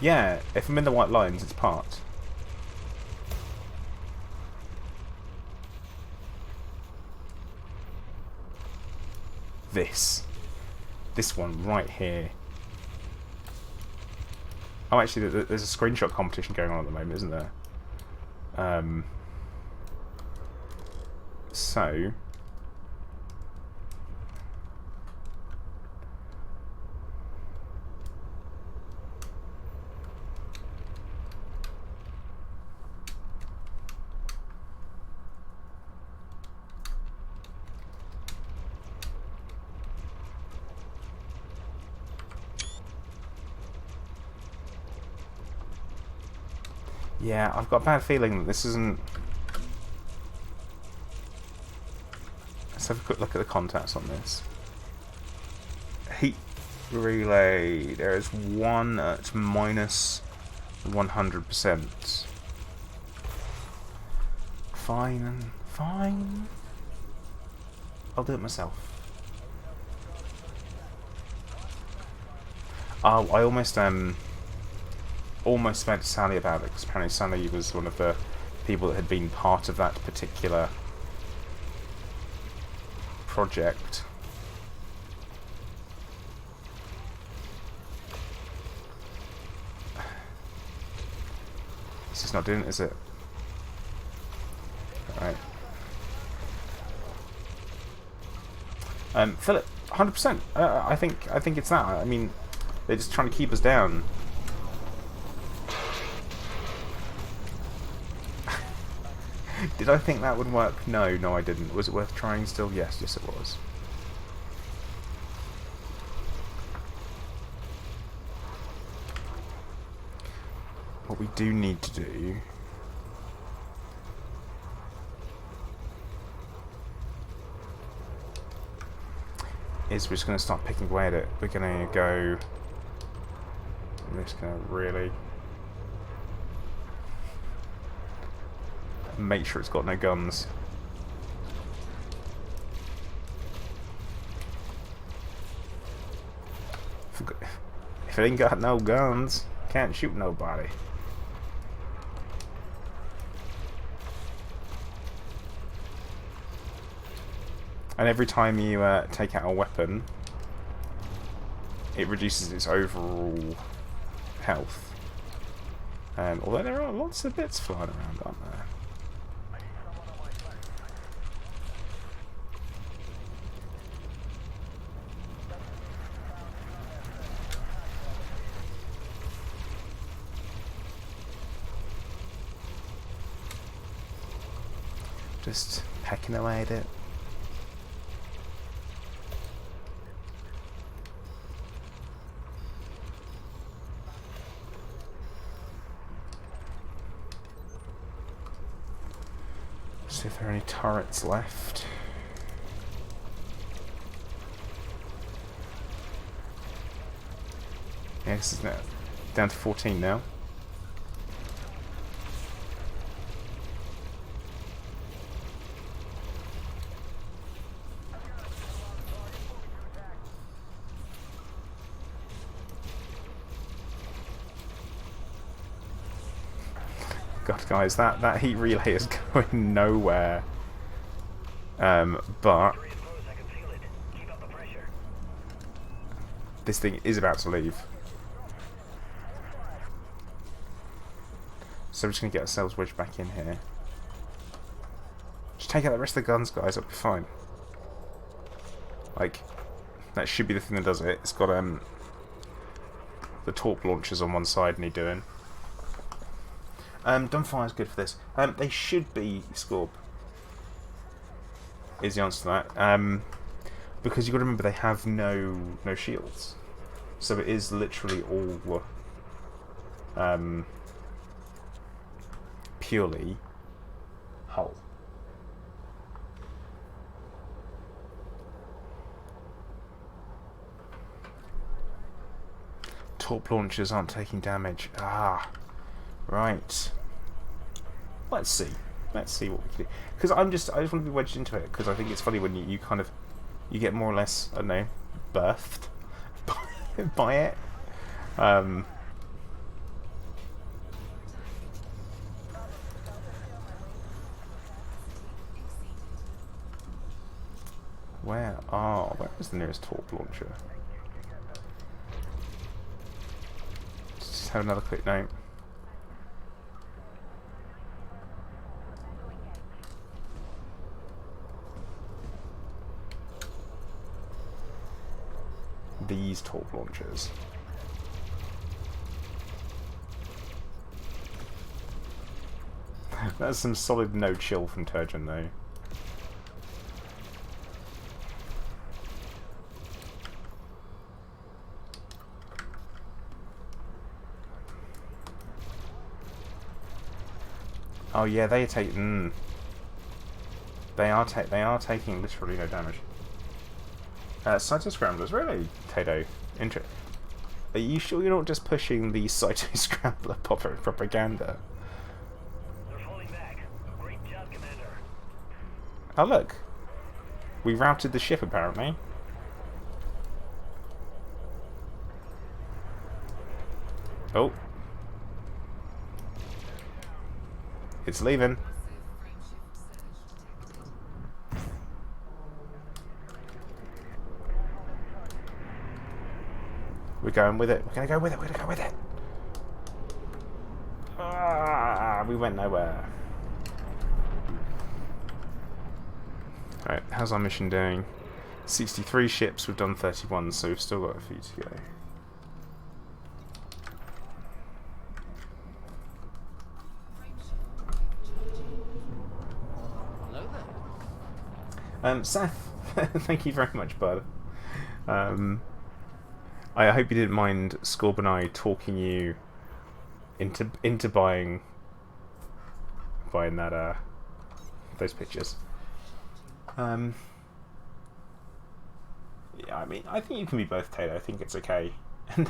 Yeah, if I'm in the white lines, it's parked. This one right here. Oh, actually, there's a screenshot competition going on at the moment, isn't there? So... yeah, I've got a bad feeling that this isn't... Let's have a quick look at the contacts on this. Heat relay. There is one at minus 100%. Fine. I'll do it myself. Oh, I almost spoke to Sally about it, because apparently Sally was one of the people that had been part of that particular project. It's just not doing it, is it? Alright. Philip, 100%. I think it's that. I mean, they're just trying to keep us down. Did I think that would work? No, I didn't. Was it worth trying still? Yes, it was. What we do need to do is we're just going to start picking away at it. We're going to go... I'm just going to really... make sure it's got no guns. If it ain't got no guns, can't shoot nobody. And every time you take out a weapon, it reduces its overall health. Although there are lots of bits flying around, aren't there? Just pecking away at it. See if there are any turrets left. Yeah, this is down to 14 now. God, guys, that heat relay is going nowhere. But Three is close, I can feel it. Keep up the pressure. this thing is about to leave. So we're just going to get ourselves wedged back in here. Just take out the rest of the guns, guys, it'll be fine. Like, that should be the thing that does it. It's got the torp launchers on one side, need doing. Dumbfire's good for this. They should be Scorp. Is the answer to that. Because you've got to remember they have no shields. So it is literally all purely hull. Torp launchers aren't taking damage. Ah, right. Let's see. Let's see what we can do. Because I just want to be wedged into it. Because I think it's funny when you kind of you get more or less, I don't know, birthed by it. Where is the nearest torp launcher? Just have another quick note. These torp launchers. That's some solid no chill from Turgeon though. Oh yeah, they are taking. They are taking literally no damage. Cyto Scramblers, really, Tato? Are you sure you're not just pushing the Cyto Scrambler propaganda? They're falling back. Great job, Commander. Oh look, we routed the ship apparently. Oh, it's leaving. We're going with it. We're going to go with it. We're going to go with it. Ah, we went nowhere. Alright, how's our mission doing? 63 ships, we've done 31, so we've still got a few to go. Hello there. Seth, thank you very much, bud. I hope you didn't mind Scorb and I talking you into buying that those pictures. Yeah, I mean, I think you can be both, Taylor. I think it's okay, and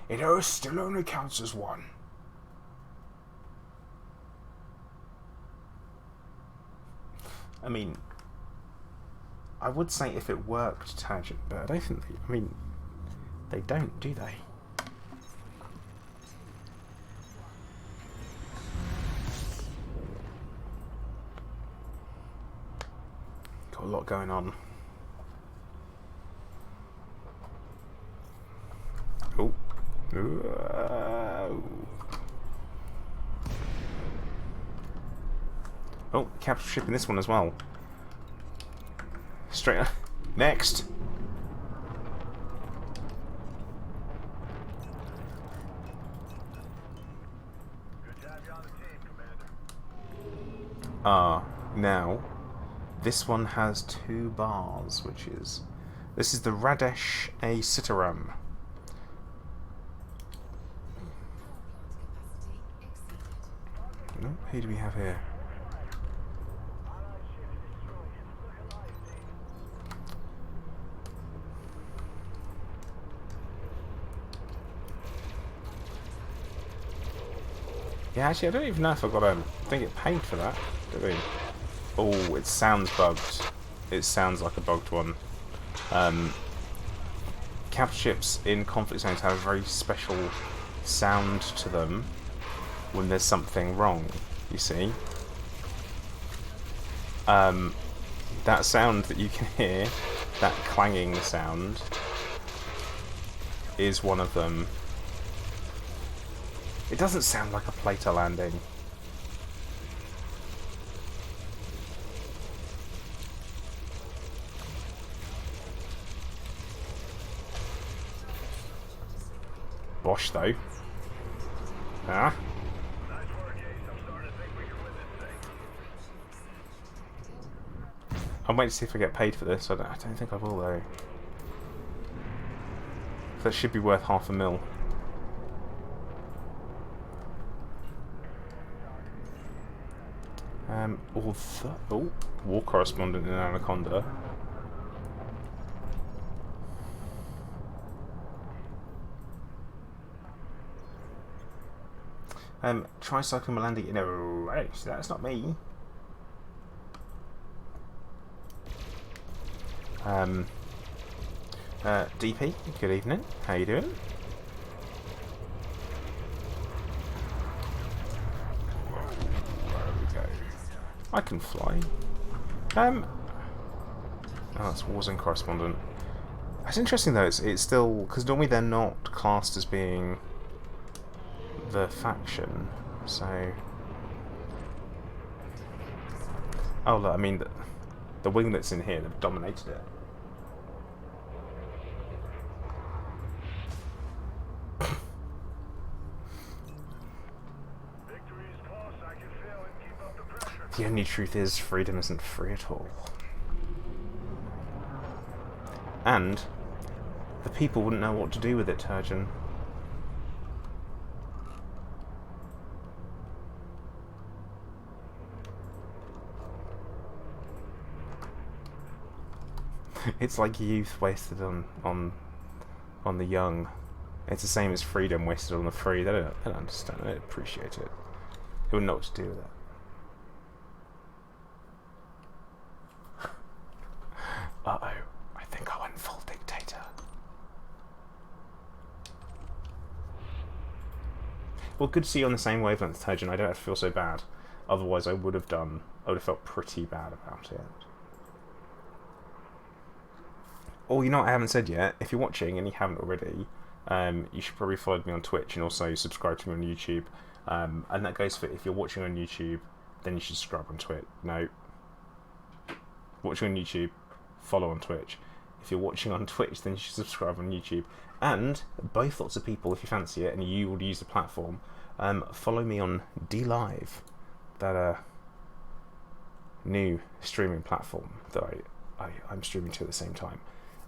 it still only counts as one. I mean, I would say if it worked, Tangent, but I don't think. I mean. They don't, do they? Got a lot going on. Oh. Oh, capital ship in this one as well. Straight next. Now, this one has 2 bars, which is... This is the Radesh A. Sitaram. Oh, who do we have here? Yeah, actually, I don't even know if I got a thing it paid for that. Do we? Oh, it sounds bugged. It sounds like a bugged one. Capital ships in conflict zones have a very special sound to them when there's something wrong. you see, that sound that you can hear, that clanging sound, is one of them. It doesn't sound like a plater landing. Bosh though. Ah. I'm waiting to see if I get paid for this. I don't think I will though. That should be worth $500,000. Oh, war correspondent in Anaconda. Tricycle Melandi in a race. That's not me. DP, good evening. How you doing? There we go. I can fly. Oh, that's Wars and Correspondent. That's interesting though. It's still, because normally they're not classed as being the faction. So, oh look, I mean the winglets in here, they've dominated it. The only truth is, freedom isn't free at all. And the people wouldn't know what to do with it, Turgeon. It's like youth wasted on the young. It's the same as freedom wasted on the free. They don't understand. They don't appreciate it. They wouldn't know what to do with it. Uh-oh. I think I went full dictator. Well, good to see you on the same wavelength, Turgeon. I don't have to feel so bad. Otherwise, I would have felt pretty bad about it. Oh, you know what I haven't said yet? If you're watching and you haven't already, you should probably follow me on Twitch and also subscribe to me on YouTube. And that goes for if you're watching on YouTube, then you should subscribe on Twitch. No. Watching on YouTube, follow on Twitch. If you're watching on Twitch, then you should subscribe on YouTube. And both lots of people, if you fancy it and you would use the platform, follow me on DLive, that new streaming platform that I'm streaming to at the same time.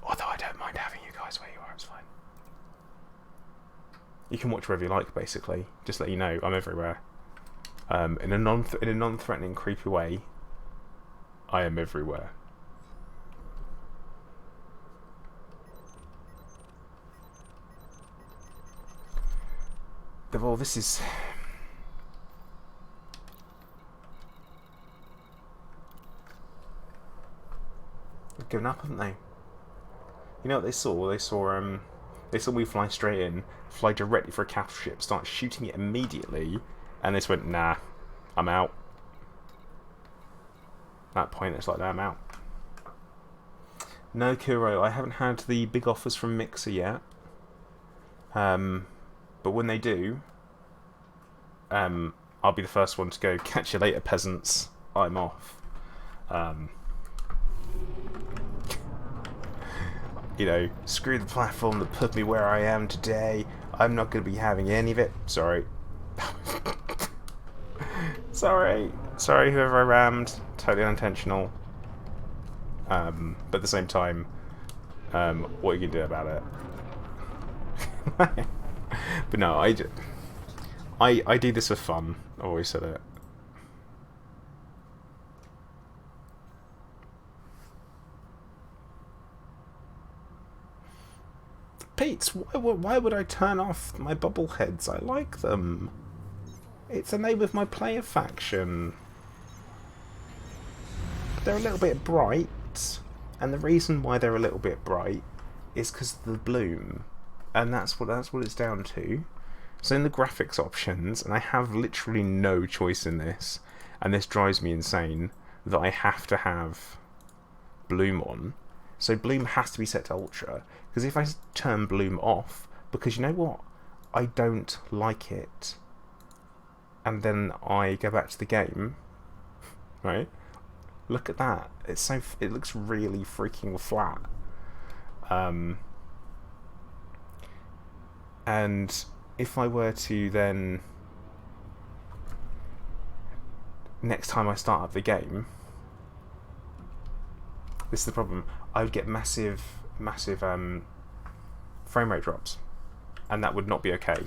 Although I don't mind having you guys where you are, it's fine. You can watch wherever you like, basically. Just let you know, I'm everywhere. In a non-threatening, creepy way, I am everywhere. Well, this is... They've given up, haven't they? You know what they saw? They saw me fly straight in, fly directly for a capital ship, start shooting it immediately, and they just went, nah, I'm out. At that point, it's like, nah, I'm out. No, Kuro, I haven't had the big offers from Mixer yet. But when they do, I'll be the first one to go, catch you later, peasants. I'm off. You know, screw the platform that put me where I am today. I'm not going to be having any of it. Sorry. Sorry, whoever I rammed. Totally unintentional. But at the same time, what you can do about it. But no, I do this for fun. I've always said it. Pete, why would I turn off my bubble heads? I like them. It's a name of my player faction. They're a little bit bright, and the reason why they're a little bit bright is because of the bloom, and that's what it's down to. So in the graphics options, and I have literally no choice in this, and this drives me insane, that I have to have bloom on. So bloom has to be set to ultra, because if I turn bloom off, because you know what, I don't like it, and then I go back to the game, right? Look at that. It's so it looks really freaking flat. And if I were to then next time I start up the game, this is the problem. I would get massive frame rate drops, and that would not be okay.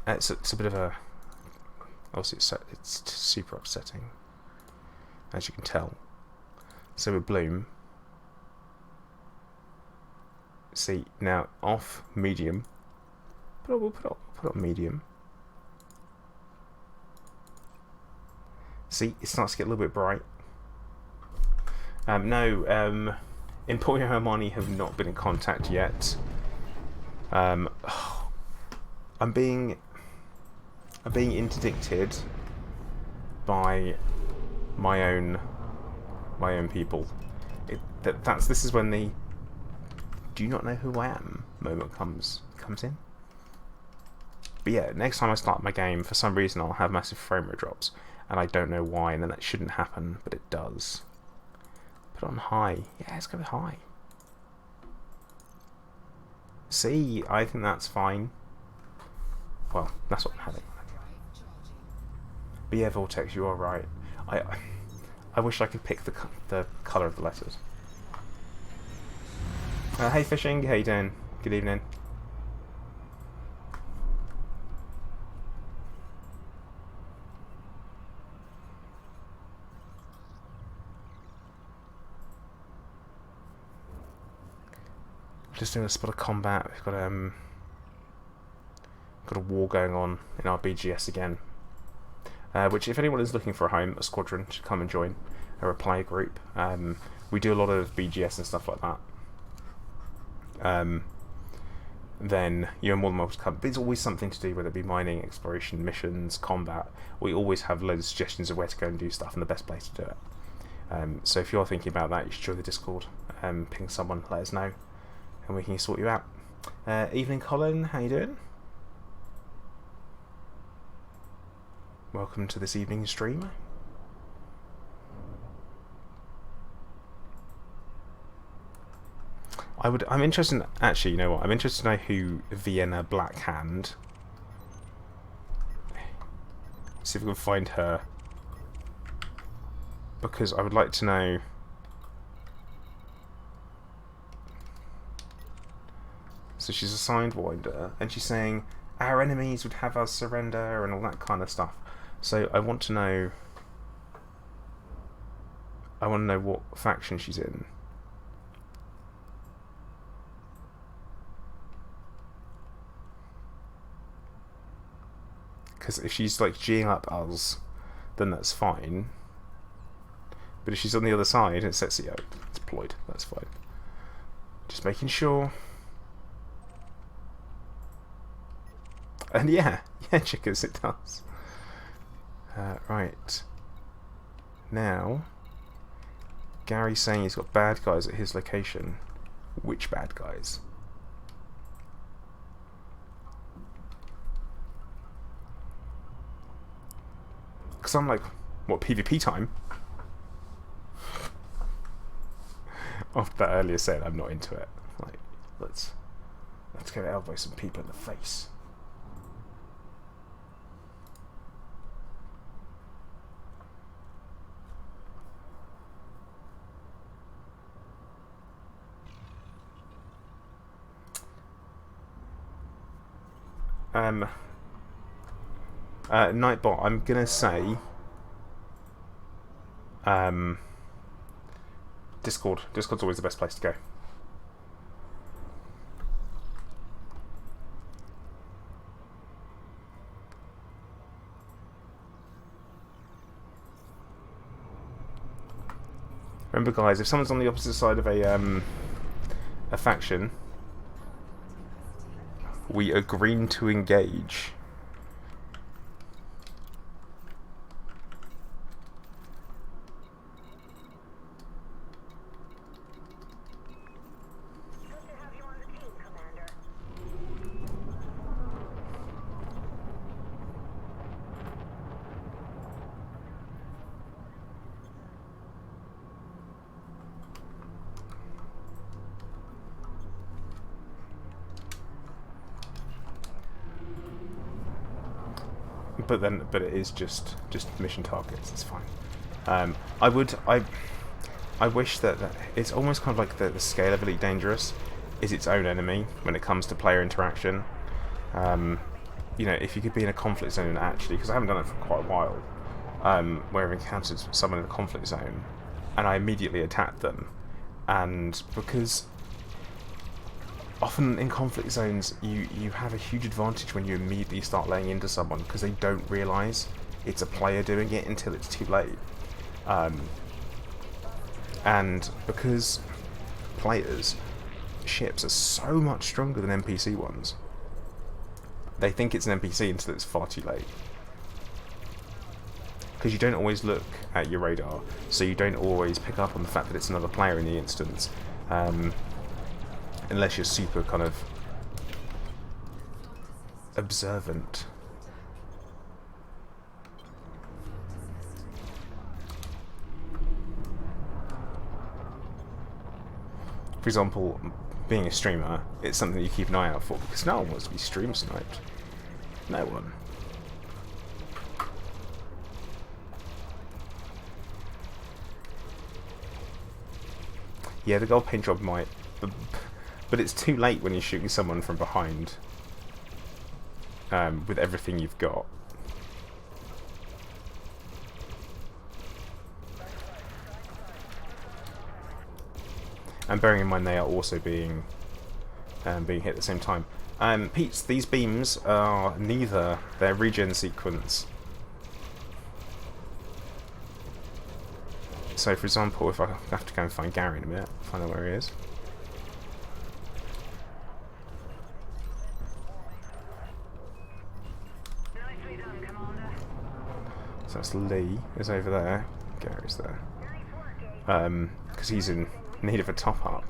It's a bit of a obviously it's super upsetting, as you can tell. So with bloom, see now off medium. We'll put on medium. See, it starts to get a little bit bright. No, Emporio Hermione have not been in contact yet. I'm being interdicted by my own people. This is when the "do you not know who I am" moment comes in. But yeah, next time I start my game, for some reason I'll have massive frame rate drops, and I don't know why, and that shouldn't happen, but it does. Put it on high. Yeah, let's go with high. See, I think that's fine. Well, that's what I'm having. But yeah, Vortex, you are right. I wish I could pick the colour of the letters. Hey Fishing, how you doing? Good evening. Just doing a spot of combat. We've got a war going on in our BGS again. Which, if anyone is looking for a home, a squadron, should come and join a reply group. We do a lot of BGS and stuff like that. Then you're more than welcome to come. But it's always something to do, whether it be mining, exploration, missions, combat. We always have loads of suggestions of where to go and do stuff and the best place to do it. So if you're thinking about that, you should join the Discord. Ping someone, let us know, and we can sort you out. Evening, Colin. How you doing? Welcome to this evening's stream. I'm interested in, actually, you know what? I'm interested to know who Vienna Blackhand. See if we can find her, because I would like to know. So she's a Sidewinder, and she's saying our enemies would have us surrender and all that kind of stuff. So I want to know. I want to know what faction she's in. Because if she's like G'ing up us, then that's fine. But if she's on the other side, it sets it out. It's deployed. That's fine. Just making sure. And yeah, Chickers, it does. Right. Now, Gary's saying he's got bad guys at his location. Which bad guys? Because I'm like, what, PvP time? After that earlier said, I'm not into it. Like, let's go elbow some people in the face. Nightbot, I'm gonna say Discord. Discord's always the best place to go. Remember, guys, if someone's on the opposite side of a faction, We are green to engage. Good to have you on the team, Commander. But it is just mission targets. It's fine. I wish that it's almost kind of like the scale of Elite Dangerous is its own enemy when it comes to player interaction. You know, if you could be in a conflict zone actually, because I haven't done it for quite a while, where I've encountered someone in a conflict zone, and I immediately attacked them, and because often in conflict zones you have a huge advantage when you immediately start laying into someone because they don't realise it's a player doing it until it's too late. And because players, ships are so much stronger than NPC ones, they think it's an NPC until it's far too late. Because you don't always look at your radar, so you don't always pick up on the fact that it's another player in the instance. Unless you're super kind of observant. For example, being a streamer, it's something you keep an eye out for, because no one wants to be stream sniped. No one. Yeah, the gold paint job might... But it's too late when you're shooting someone from behind with everything you've got. And bearing in mind they are also being hit at the same time. Pete, these beams are neither their regen sequence. So for example, if I have to go and find Gary in a minute, find out where he is. Nicely done, Commander. So that's Lee is over there. Gary's there. Nice work, eh? Because he's in need of a top up.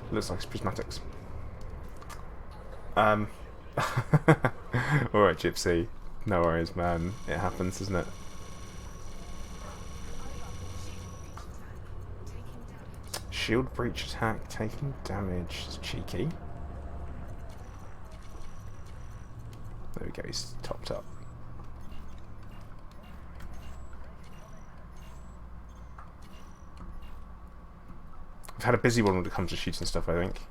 Looks like it's prismatics. Alright, Gypsy. No worries, man. It happens, isn't it? Shield breach attack, taking damage. It's cheeky. There we go, he's topped up. I've had a busy one when it comes to shooting stuff, I think.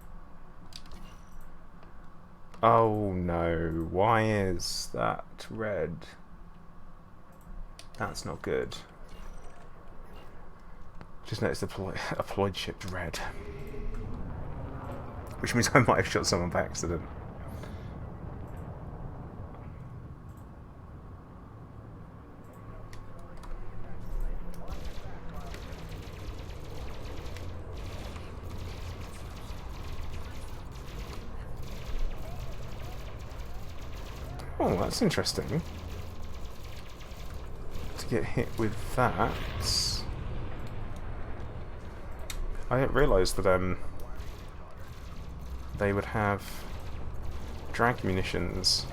Oh no, why is that red? That's not good. Just noticed the aploid ship's red. Which means I might have shot someone by accident. Oh, that's interesting. To get hit with that... I didn't realise that they would have drag munitions.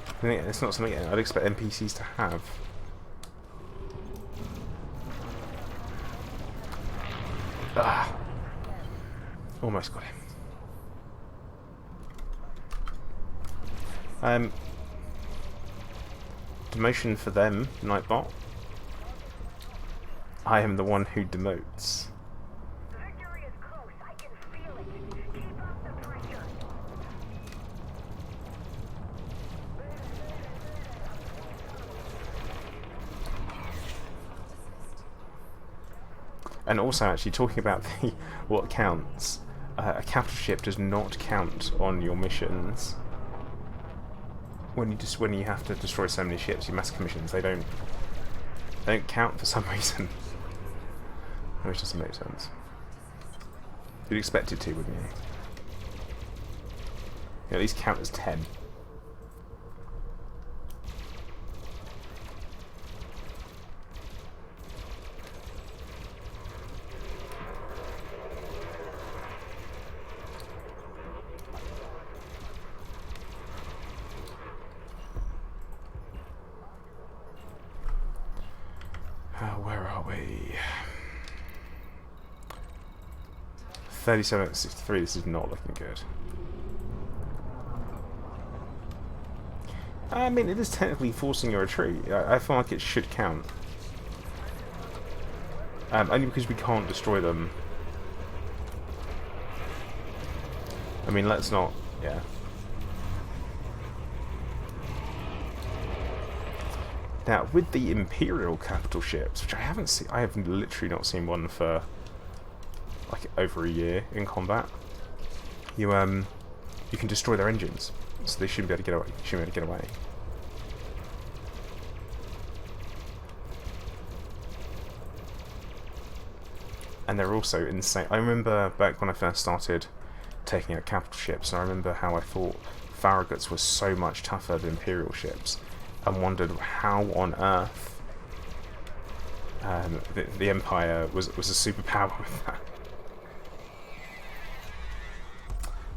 I think it's not something I'd expect NPCs to have. Ah! Almost got him. Demotion for them, Nightbot. I am the one who demotes. Victory is close. I can feel it. Keep up the pressure. And also, actually, talking about the what counts, a capital ship does not count on your missions. When you have to destroy so many ships, your massacre missions, they don't count for some reason. Which doesn't make sense. You'd expect it to, wouldn't you? At least count as 10. Where are we? 37 at 63, this is not looking good. I mean, it is technically forcing your retreat. I feel like it should count. Only because we can't destroy them. I mean, let's not... yeah. Now, with the Imperial capital ships, which I haven't seen... I have literally not seen one for... like, over a year in combat. You can destroy their engines. So they shouldn't be able to get away. And they're also insane. I remember back when I first started taking out capital ships, and I remember how I thought Farragut's were so much tougher than Imperial ships, and wondered how on earth the Empire was a superpower with that.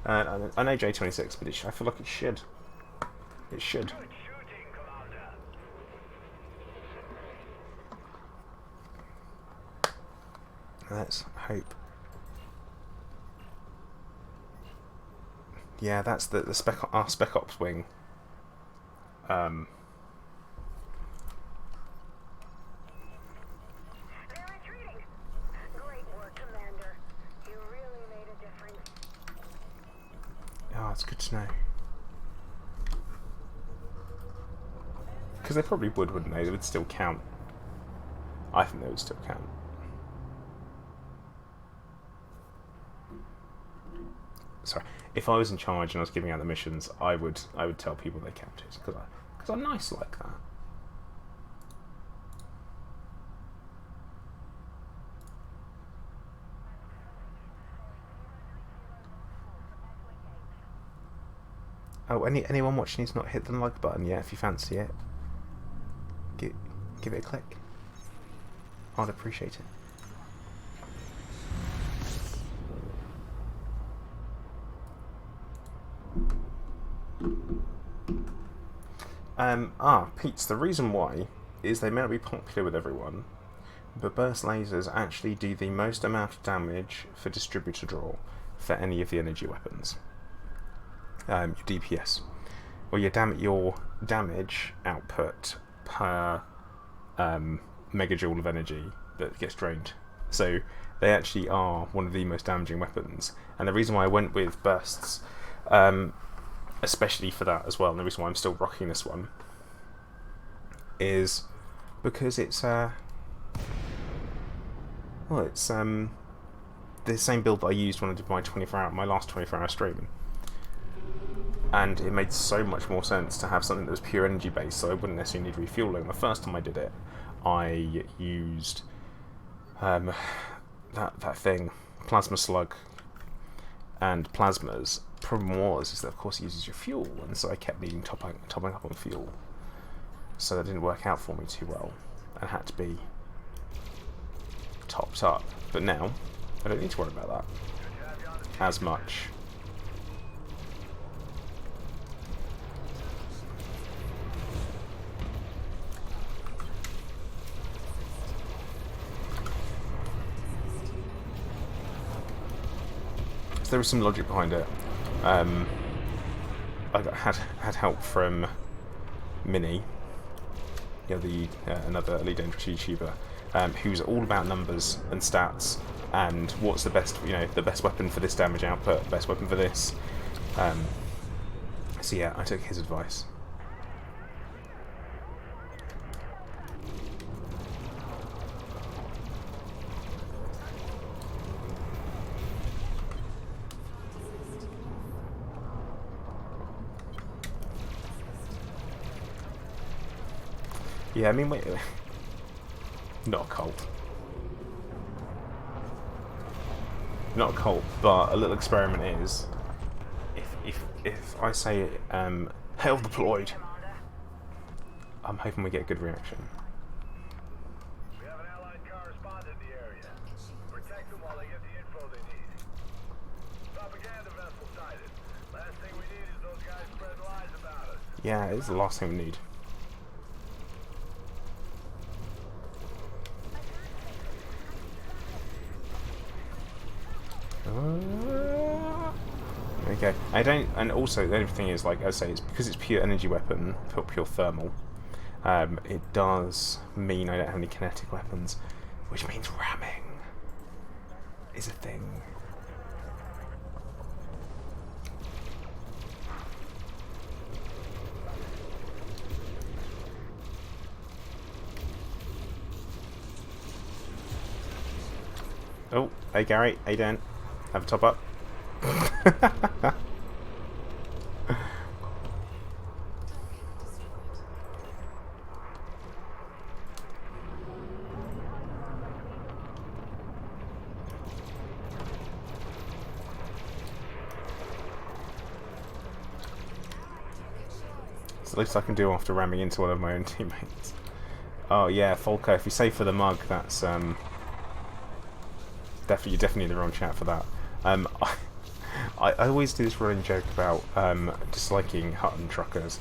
I know J26, but I feel like it should. It should. Good shooting, Commander. Let's hope. Yeah, that's the our Spec Ops wing. They're retreating. Great work, Commander. You really made a difference. Oh, it's good to know. Because they probably would, wouldn't they? They would still count. I think they would still count. Sorry, if I was in charge and I was giving out the missions, I would tell people they counted because I'm nice like that. Oh, anyone watching who's not hit the like button yet? If you fancy it, give it a click. I'd appreciate it. Pete's, the reason why is they may not be popular with everyone, but burst lasers actually do the most amount of damage for distributor draw for any of the energy weapons. Your DPS, or your damage output per megajoule of energy that gets drained. So they actually are one of the most damaging weapons, and the reason why I went with bursts, especially for that as well, and the reason why I'm still rocking this one, is because it's the same build that I used when I did my last 24-hour stream, and it made so much more sense to have something that was pure energy based, so I wouldn't necessarily need refueling. The first time I did it, I used that thing, plasma slug, and plasmas. Problem was is that of course it uses your fuel, and so I kept needing topping up on fuel, so that didn't work out for me too well and had to be topped up. But now I don't need to worry about that as much. So there was some logic behind it. I had help from Minnie, another Elite Dangerous YouTuber, who's all about numbers and stats and what's the best weapon for this damage output, best weapon for this. So yeah, I took his advice. Yeah, I mean, wait, not a cult. Not a cult, but a little experiment is, if I say, hail deployed, I'm hoping we get a good reaction. We have an allied correspondent in the area. Protect them while they get the info they need. Propaganda vessel sighted. Last thing we need is those guys spreading lies about us. Yeah, it's the last thing we need. Okay, I don't, and also the only thing is, like I say, it's because it's pure energy weapon, pure thermal. It does mean I don't have any kinetic weapons, which means ramming is a thing. Oh, hey Gary, hey Dan, have a top up. It's the least I can do after ramming into one of my own teammates. Oh yeah, Folko, if you say for the mug, that's definitely, you're definitely in the wrong chat for that. I always do this running joke about disliking Hutton truckers.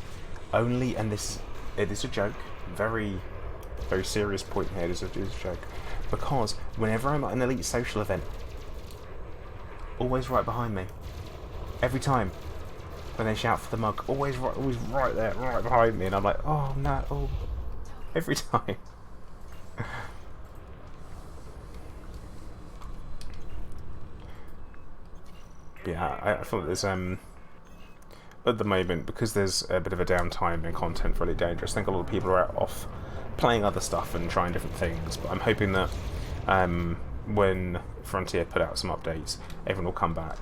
Only, and it is a joke, very serious point here, it is a joke, because whenever I'm at an elite social event, always right behind me, every time, when they shout for the mug, always right there, right behind me, and I'm like, oh no, oh, every time. Yeah, I thought there's at the moment, because there's a bit of a downtime in content for Elite Dangerous, I think a lot of people are off playing other stuff and trying different things, but I'm hoping that when Frontier put out some updates, everyone will come back,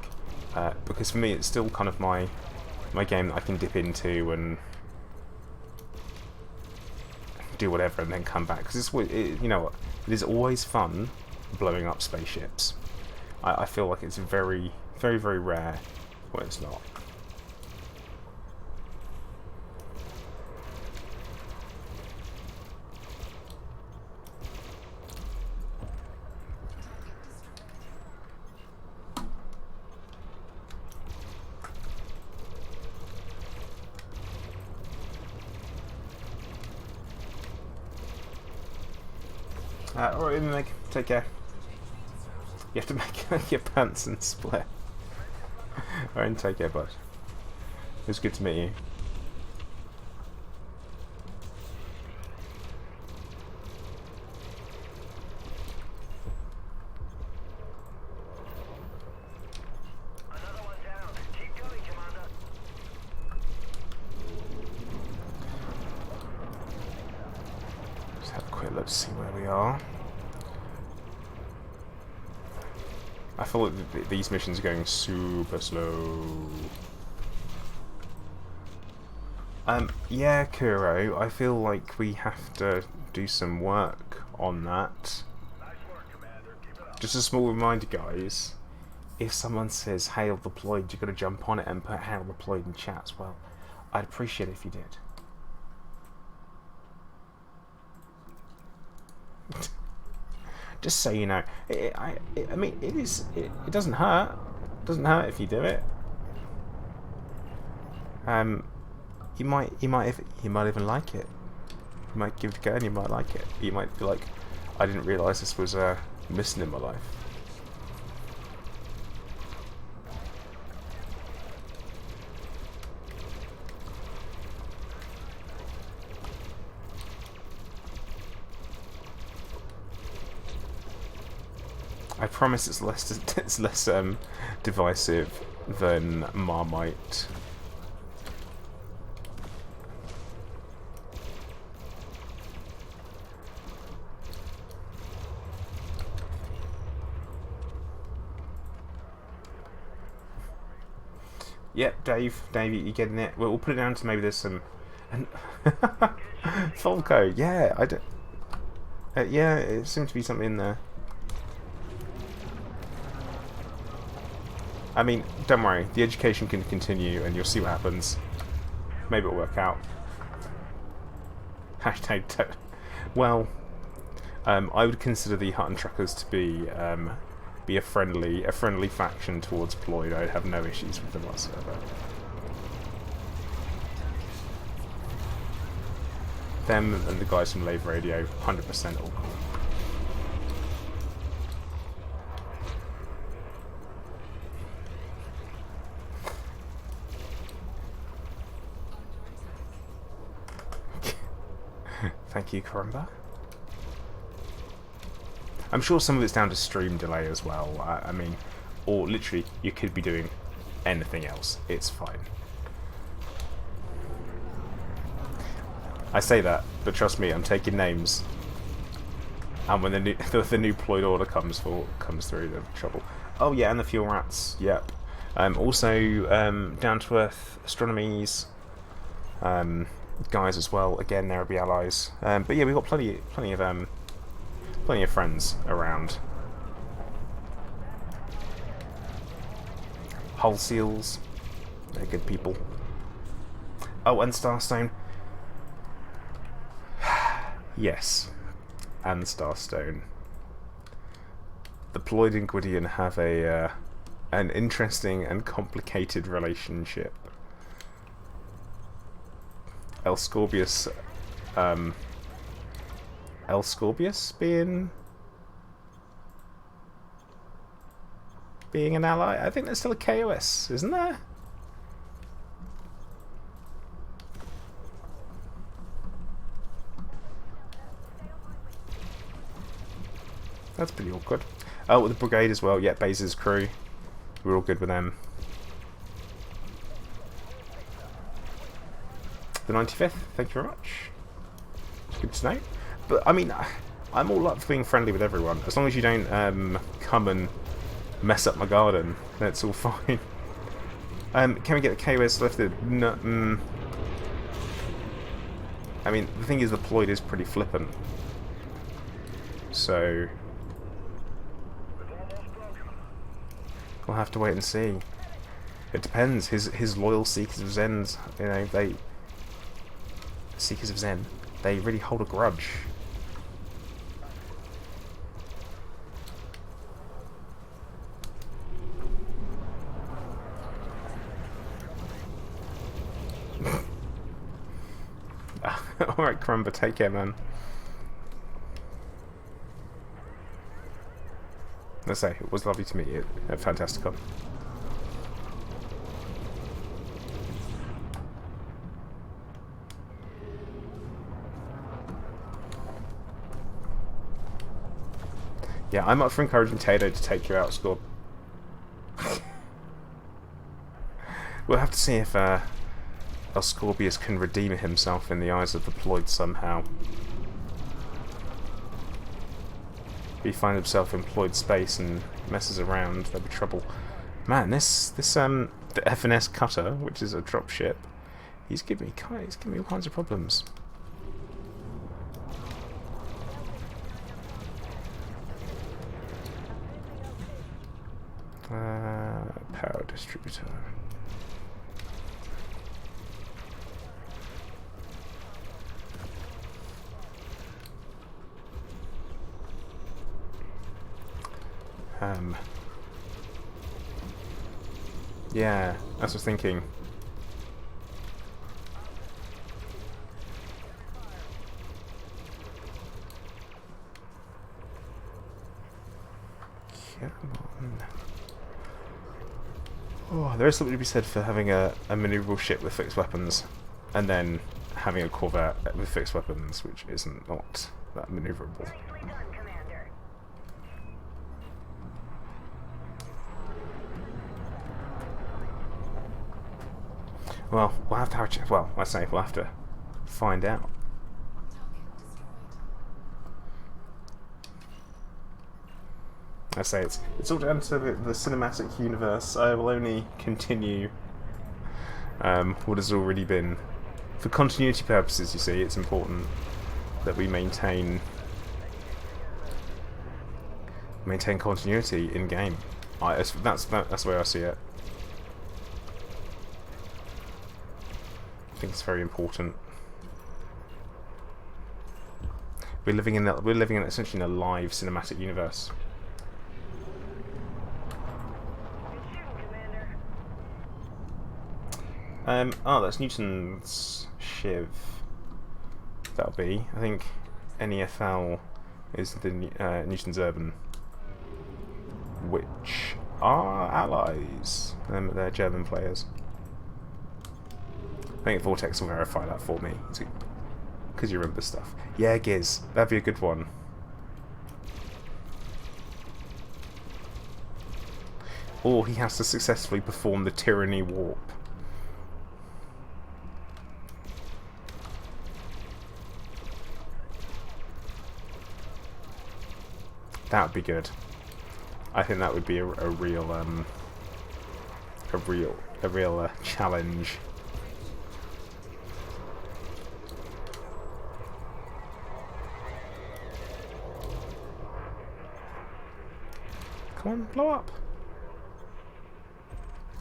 because for me it's still kind of my game that I can dip into and do whatever and then come back, because you know what, it is always fun blowing up spaceships. I feel like it's very rare when it's not. Alright, Meg, take care. You have to make your pants and split. Alright, take care, bud. It was good to meet you. Another one down. Keep going, Commander. Just have a quick look to see where we are. I feel like these missions are going super slow. Yeah, Kuro, I feel like we have to do some work on that. Nice work, Commander. Keep it up. Just a small reminder, guys. If someone says hail deployed, you've got to jump on it and put hail deployed in chat as well. I'd appreciate it if you did. Just so you know, I mean, it doesn't hurt. It doesn't hurt if you do it. You might even like it. You might give it a go and you might like it. You might be like, I didn't realise this was missing in my life. I promise it's less divisive than Marmite. Yep, Dave, you getting it? We'll put it down to maybe there's some And Falco, yeah, I don't. Yeah, it seems to be something in there. I mean, don't worry. The education can continue, and you'll see what happens. Maybe it'll work out. Hashtag. Well, I would consider the Hutton Truckers to be a friendly faction towards Ployd. I'd have no issues with them whatsoever. Them and the guys from Lave Radio, 100% all cool. Thank you, Karumba. I'm sure some of it's down to stream delay as well. I mean, or literally, you could be doing anything else. It's fine. I say that, but trust me, I'm taking names. And when the new Ployd order comes through, the trouble. Oh yeah, and the fuel rats. Yep. Also, Down to Earth Astronomies. Guys as well. Again, they'll be allies. But yeah, we've got plenty of friends around. Hull Seals, they're good people. Oh, and Starstone. Yes, and Starstone. The Ployd and Gwydion have an interesting and complicated relationship. El Scorpius being an ally. I think there's still a KOS, isn't there? That's pretty awkward. Oh, with the brigade as well. Yeah, Base's crew. We're all good with them. The 95th, thank you very much. It's good to know. But, I mean, I'm all up for being friendly with everyone. As long as you don't come and mess up my garden, that's all fine. Can we get the KOS lifted? No, I mean, the thing is, the Ployd is pretty flippant. So we'll have to wait and see. It depends. His loyal Seekers of Zen's, you know, Seekers of Zen, they really hold a grudge. Alright, Crumber, take care, man. Let's say, it was lovely to meet you at FantastiCon. Yeah, I'm up for encouraging Tato to take you out, Scorp. We'll have to see if Scorpius can redeem himself in the eyes of the Ployd somehow. If he finds himself in Ployd space and messes around, there'll be trouble. Man, the FNS Cutter, which is a dropship, he's giving me all kinds of problems. Power distributor. Yeah, that's what I was thinking. Come on. Oh, there is something to be said for having a maneuverable ship with fixed weapons, and then having a corvette with fixed weapons, which isn't not that maneuverable. Well, we'll have to have a check. Well, I say we'll have to find out. I say it's all down to the cinematic universe. I will only continue what has already been For continuity purposes, you see, it's important that we maintain continuity in game. That's the way I see it. I think it's very important. We're living in essentially in a live cinematic universe. Oh, that's Newton's Shiv. That'll be. I think NEFL is the Newton's Urban, which are allies. They're German players. I think Vortex will verify that for me, because you remember stuff. Yeah, Giz, that'd be a good one. Or he has to successfully perform the Tyranny Warp. That would be good. I think that would be a real challenge. Come on, blow up.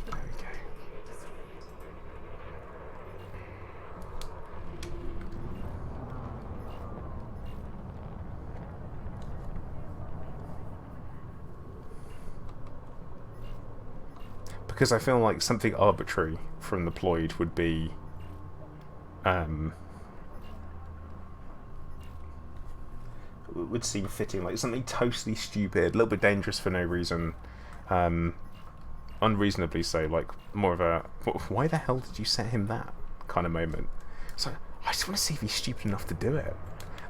There we go. Because I feel like something arbitrary from the Ploid would be would seem fitting, like something totally stupid, a little bit dangerous for no reason, unreasonably so, like more of a why the hell did you set him that kind of moment. So I just want to see if he's stupid enough to do it,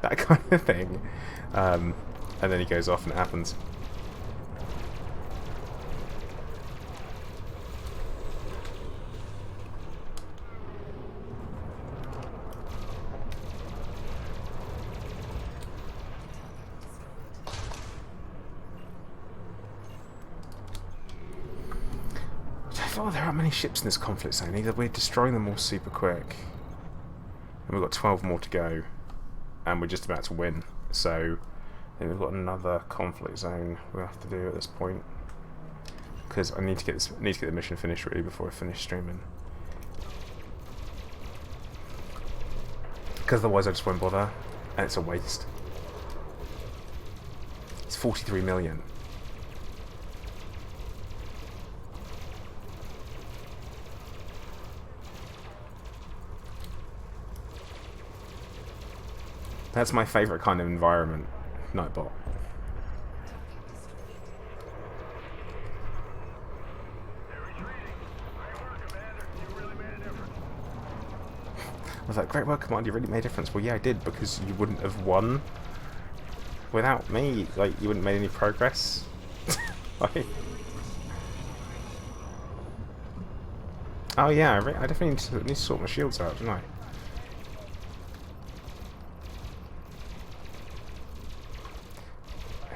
that kind of thing, and then he goes off and it happens. Oh, there aren't many ships in this conflict zone either. We're destroying them all super quick. And we've got 12 more to go. And we're just about to win. So, I think we've got another conflict zone we'll have to do at this point. Because I need to get the mission finished really before I finish streaming. Because otherwise I just won't bother. And it's a waste. It's 43 million. That's my favourite kind of environment, Nightbot. I was like, great work, Commander, you really made a difference. Well, yeah, I did, because you wouldn't have won without me. Like, you wouldn't have made any progress. Like, oh yeah, I definitely need to sort my shields out, don't I?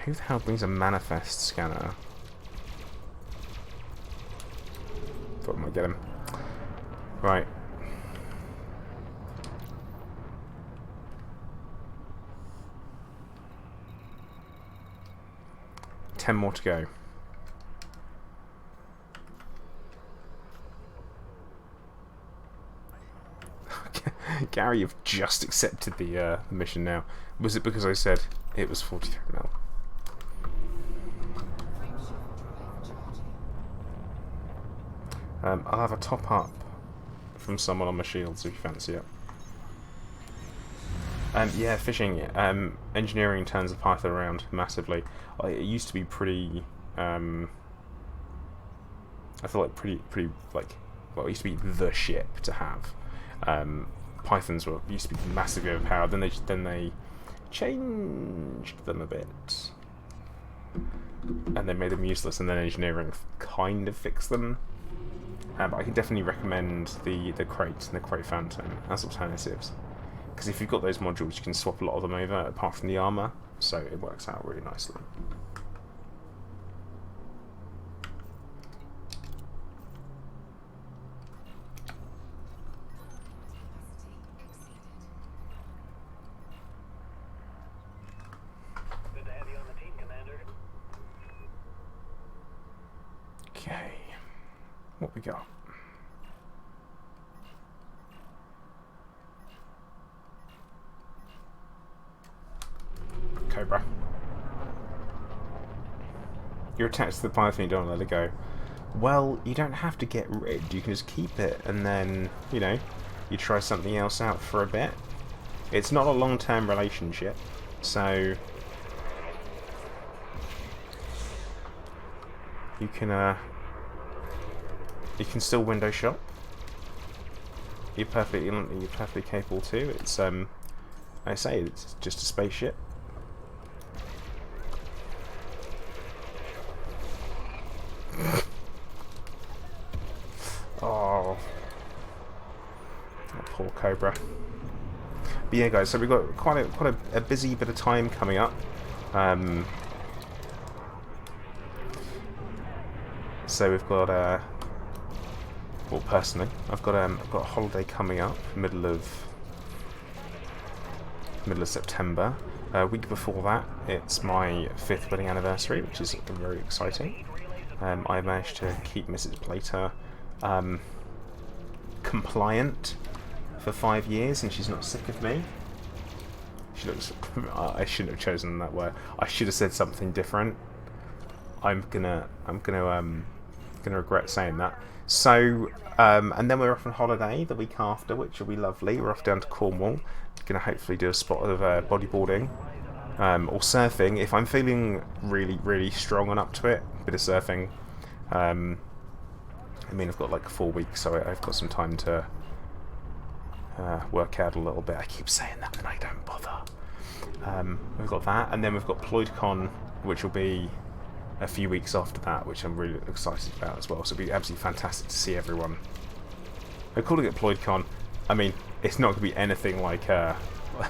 Who the hell brings a manifest scanner? Thought I might get him. Right. Ten more to go. Gary, you've just accepted the mission now. Was it because I said it was 43 mil? I'll have a top up from someone on my shields if you fancy it. Yeah, fishing. Engineering turns the Python around massively. It used to be pretty. I feel like pretty like. Well, it used to be the ship to have. Pythons used to be massively overpowered. Then they changed them a bit, and they made them useless. And then engineering kind of fixed them. But I can definitely recommend the crate and the crate phantom as alternatives, because if you've got those modules, you can swap a lot of them over apart from the armor, so it works out really nicely. Okay. What we got? Cobra. You're attached to the python, you don't let it go. Well, you don't have to get rid. You can just keep it, and then, you know, you try something else out for a bit. It's not a long-term relationship, so you can still window shop. You're perfectly capable too. It's I say it's just a spaceship. Oh, that poor Cobra. But yeah, guys. So we've got quite a busy bit of time coming up. So we've got well, personally, I've got a holiday coming up, middle of September. A week before that, it's my 5th wedding anniversary, which is very exciting. I managed to keep Mrs. Plater compliant for 5 years, and she's not sick of me. She looks. I shouldn't have chosen that word. I should have said something different. I'm gonna regret saying that. So, and then we're off on holiday the week after, which will be lovely. We're off down to Cornwall. Gonna hopefully do a spot of bodyboarding or surfing if I'm feeling really strong and up to it. A bit of surfing. I mean, I've got like 4 weeks, so I've got some time to work out a little bit. I keep saying that, and I don't bother. We've got that, and then we've got PloidCon, which will be a few weeks after that, which I'm really excited about as well. So it'll be absolutely fantastic to see everyone. We're calling it PloidCon. I mean, it's not going to be anything like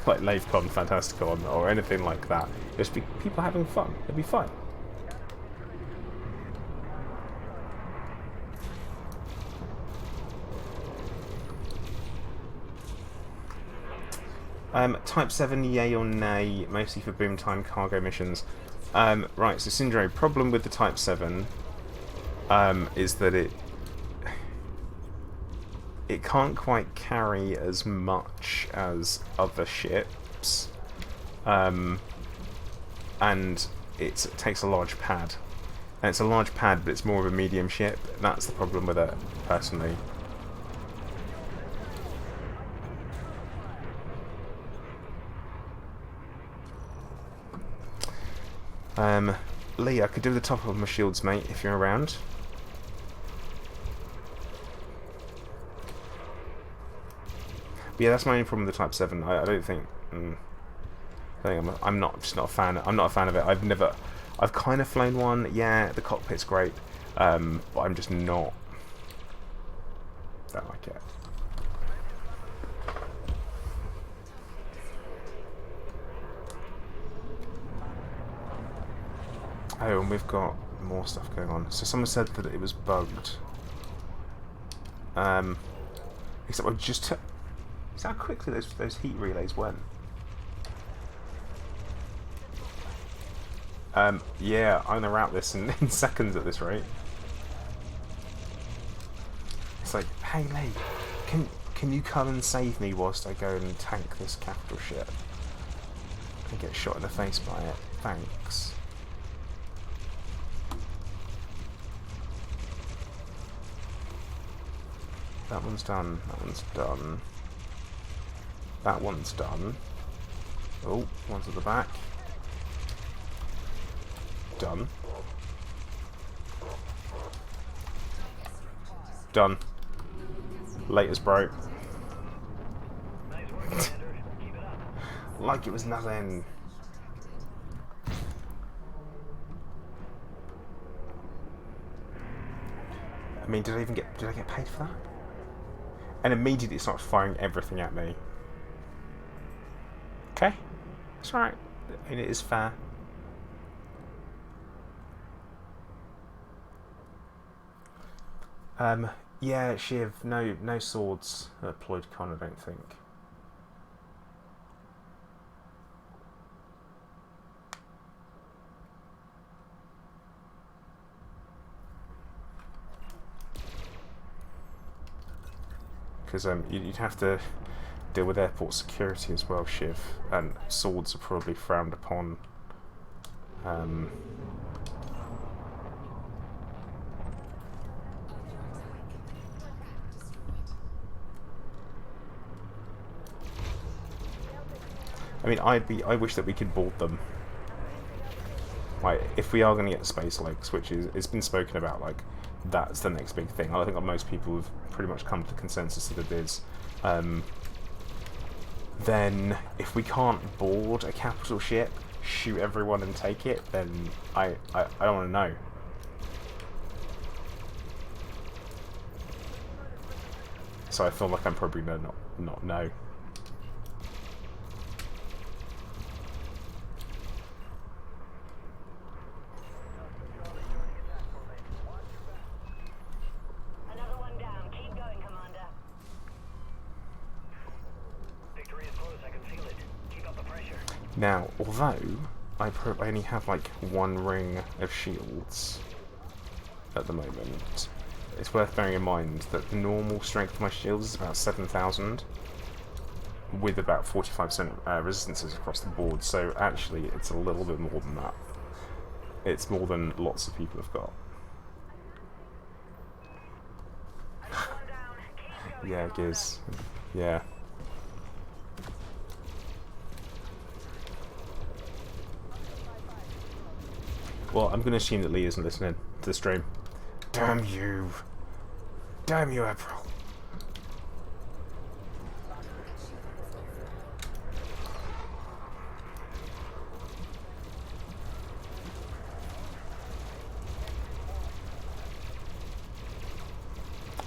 like LaveCon, FantastiCon, or anything like that. It'll just be people having fun. It'll be fun. Type 7, yay or nay, mostly for boom time cargo missions. Right, so Syndrome, problem with the Type 7 is that it can't quite carry as much as other ships, and it takes a large pad. And it's a large pad, but it's more of a medium ship. That's the problem with it, personally. Lee, I could do the top of my shields, mate, if you're around. But yeah, that's my only problem with the Type 7. I don't think. I'm just not a fan. I'm not a fan of it. I've kind of flown one. Yeah, the cockpit's great, but I'm just not. Don't like it. Oh, and we've got more stuff going on. So someone said that it was bugged. Except I just see how quickly those heat relays went. Yeah, I'm gonna route this in seconds at this rate. It's like, hey Lee, can you come and save me whilst I go and tank this capital ship? I get shot in the face by it. Thanks. That one's done. That one's done. That one's done. Oh, one's at the back. Done. Done. Latest broke. Nice work, Commander. Keep it up. Like it was nothing. I mean, did I get paid for that? And immediately it starts firing everything at me. Okay, it's alright. And it is fair. Yeah, Shiv, no swords at PloidCon, I don't think. because you'd have to deal with airport security as well, Shiv, and swords are probably frowned upon. I mean, I wish that we could board them. Like, if we are going to get space lakes, which is it's been spoken about, like that's the next big thing. I think that most people have pretty much come to the consensus that it is. Then, if we can't board a capital ship, shoot everyone and take it, then I don't want to know. So I feel like I'm probably gonna not know. Another one down. Keep going, Commander. Victory is close. I can feel it. Keep up the pressure. Now, although I only have like one ring of shields at the moment, it's worth bearing in mind that the normal strength of my shields is about 7,000, with about 45% resistances across the board. So actually, it's a little bit more than that. It's more than lots of people have got. Yeah, Giz. Yeah. Well, I'm going to assume that Lee isn't listening to the stream. Damn you! Damn you, April!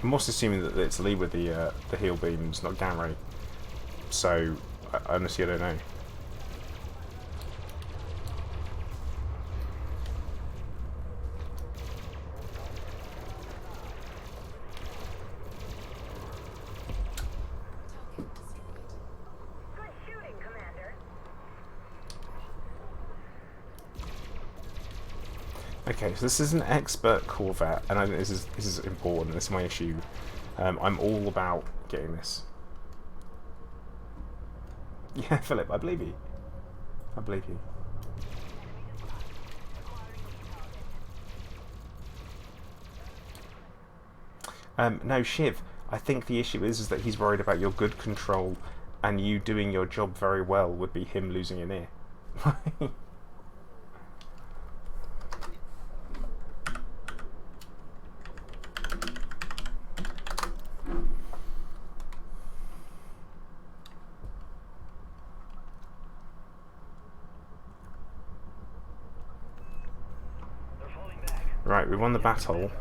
I'm also assuming that it's Lee with the heal beams, not Gary. So, honestly, I don't know. Good shooting, Commander. Okay, so this is an expert Corvette, and I think this is important. This is my issue. I'm all about getting this. Yeah, Philip, I believe you. I believe you. No, Shiv, I think the issue is that he's worried about your good control, and you doing your job very well would be him losing an ear. They're falling back. Right, we won the battle.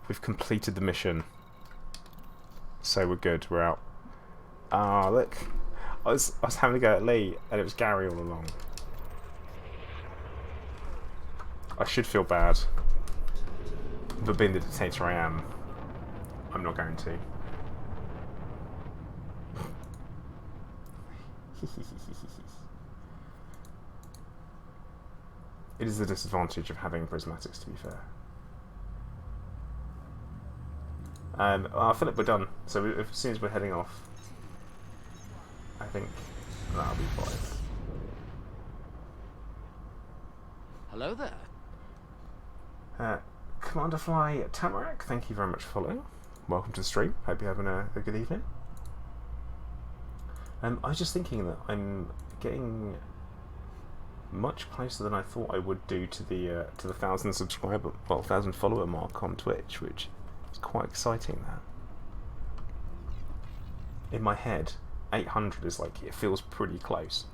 We've completed the mission. So we're good, we're out. Ah, look. I was having to go at Lee, and it was Gary all along. I should feel bad. But being the dictator I am, I'm not going to. It is the disadvantage of having prismatics, to be fair. Philip, we're done. So as soon as we're heading off, I think that'll be fine. Hello there. Commander Fly Tamarack, thank you very much for following. Welcome to the stream. Hope you're having a good evening. I was just thinking that I'm getting much closer than I thought I would do to the 1,000 subscriber, well, 1,000 follower mark on Twitch, which is quite exciting. That in my head, 800 is like, it feels pretty close.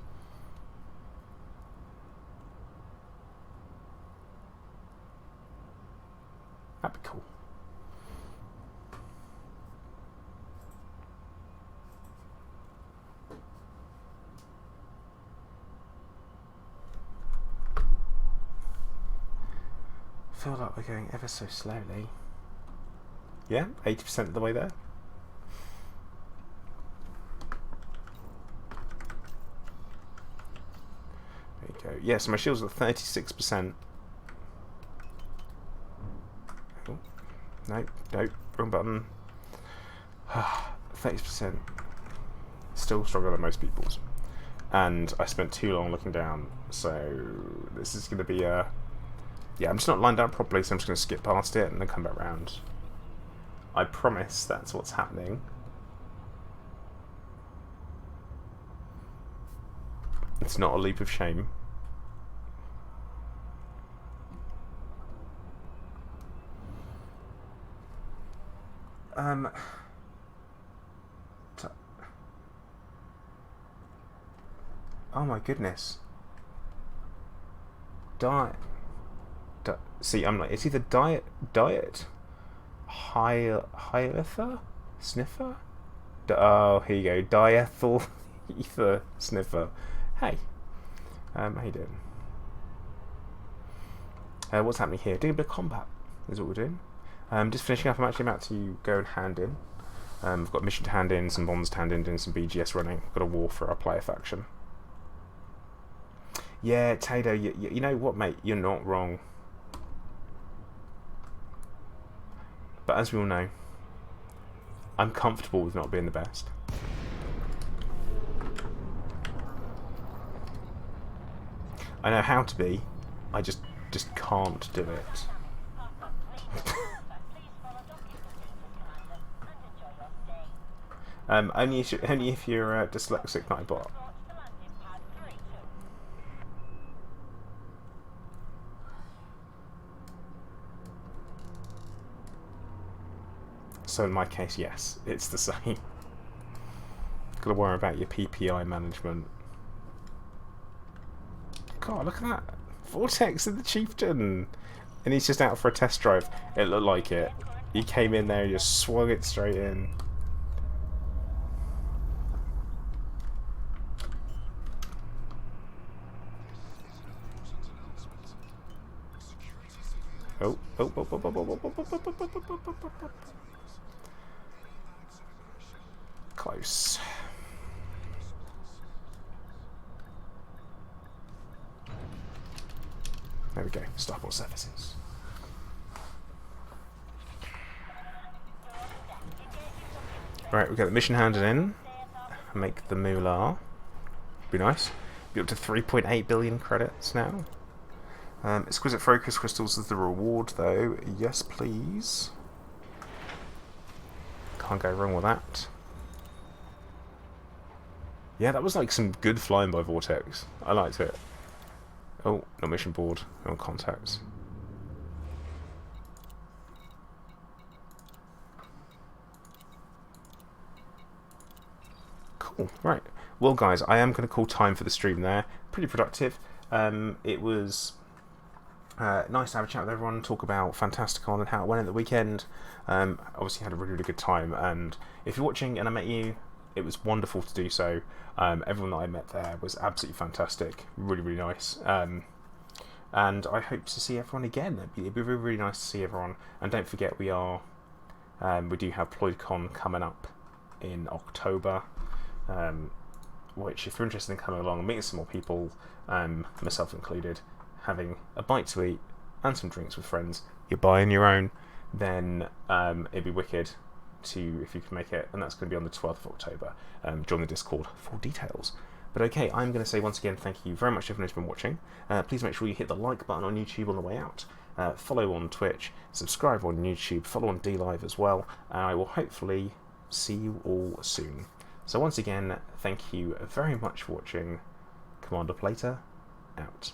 That'd be cool. Feel like we're going ever so slowly. Yeah, 80% of the way there. There you go. Yeah, so my shields are 36%. Oh, no, wrong button. 30%. Still stronger than most people's. And I spent too long looking down, so this is going to be a... Yeah, I'm just not lined down properly, so I'm just going to skip past it and then come back round. I promise that's what's happening. It's not a leap of shame. Oh my goodness. Diet. See, I'm like, it's either diet, hyether, sniffer. Oh, here you go, diethyl ether sniffer. Hey, how you doing? What's happening here? Doing a bit of combat is what we're doing. Just finishing up. I'm actually about to go and hand in. I've got a mission to hand in, some bonds to hand in, doing some BGS running. I've got a war for our player faction. Yeah, Tato, you know what, mate? You're not wrong. But as we all know, I'm comfortable with not being the best. I know how to be, I just can't do it. Only if you're dyslexic, not a bot. So in my case, yes, it's the same. Gotta worry about your PPI management. God, look at that. Vortex and the Chieftain! And he's just out for a test drive. It looked like it. He came in there and just swung it straight in. Oh. Close. There we go. Starport services. Right, we got the mission handed in. Make the moolah. Be nice. Be up to 3.8 billion credits now. Exquisite focus crystals is the reward, though. Yes, please. Can't go wrong with that. Yeah, that was like some good flying by Vortex. I liked it. Oh, no mission board. No contacts. Cool. Right. Well, guys, I am going to call time for the stream there. Pretty productive. It was nice to have a chat with everyone, talk about FantastiCon and how it went at the weekend. Obviously had a really, really good time, and if you're watching and I met you, it was wonderful to do so. Everyone that I met there was absolutely fantastic, really, really nice. And I hope to see everyone again. It'd be really, really nice to see everyone. And don't forget, we do have PloidCon coming up in October, which if you're interested in coming along and meeting some more people, myself included, having a bite to eat and some drinks with friends, you're buying your own, then it'd be wicked if you can make it, and that's going to be on the 12th of October. Join the Discord for details. But okay, I'm going to say once again thank you very much everyone who's been watching. Please make sure you hit the like button on YouTube on the way out, follow on Twitch, subscribe on YouTube, follow on DLive as well, and I will hopefully see you all soon. So once again, thank you very much for watching. Commander Plater, out.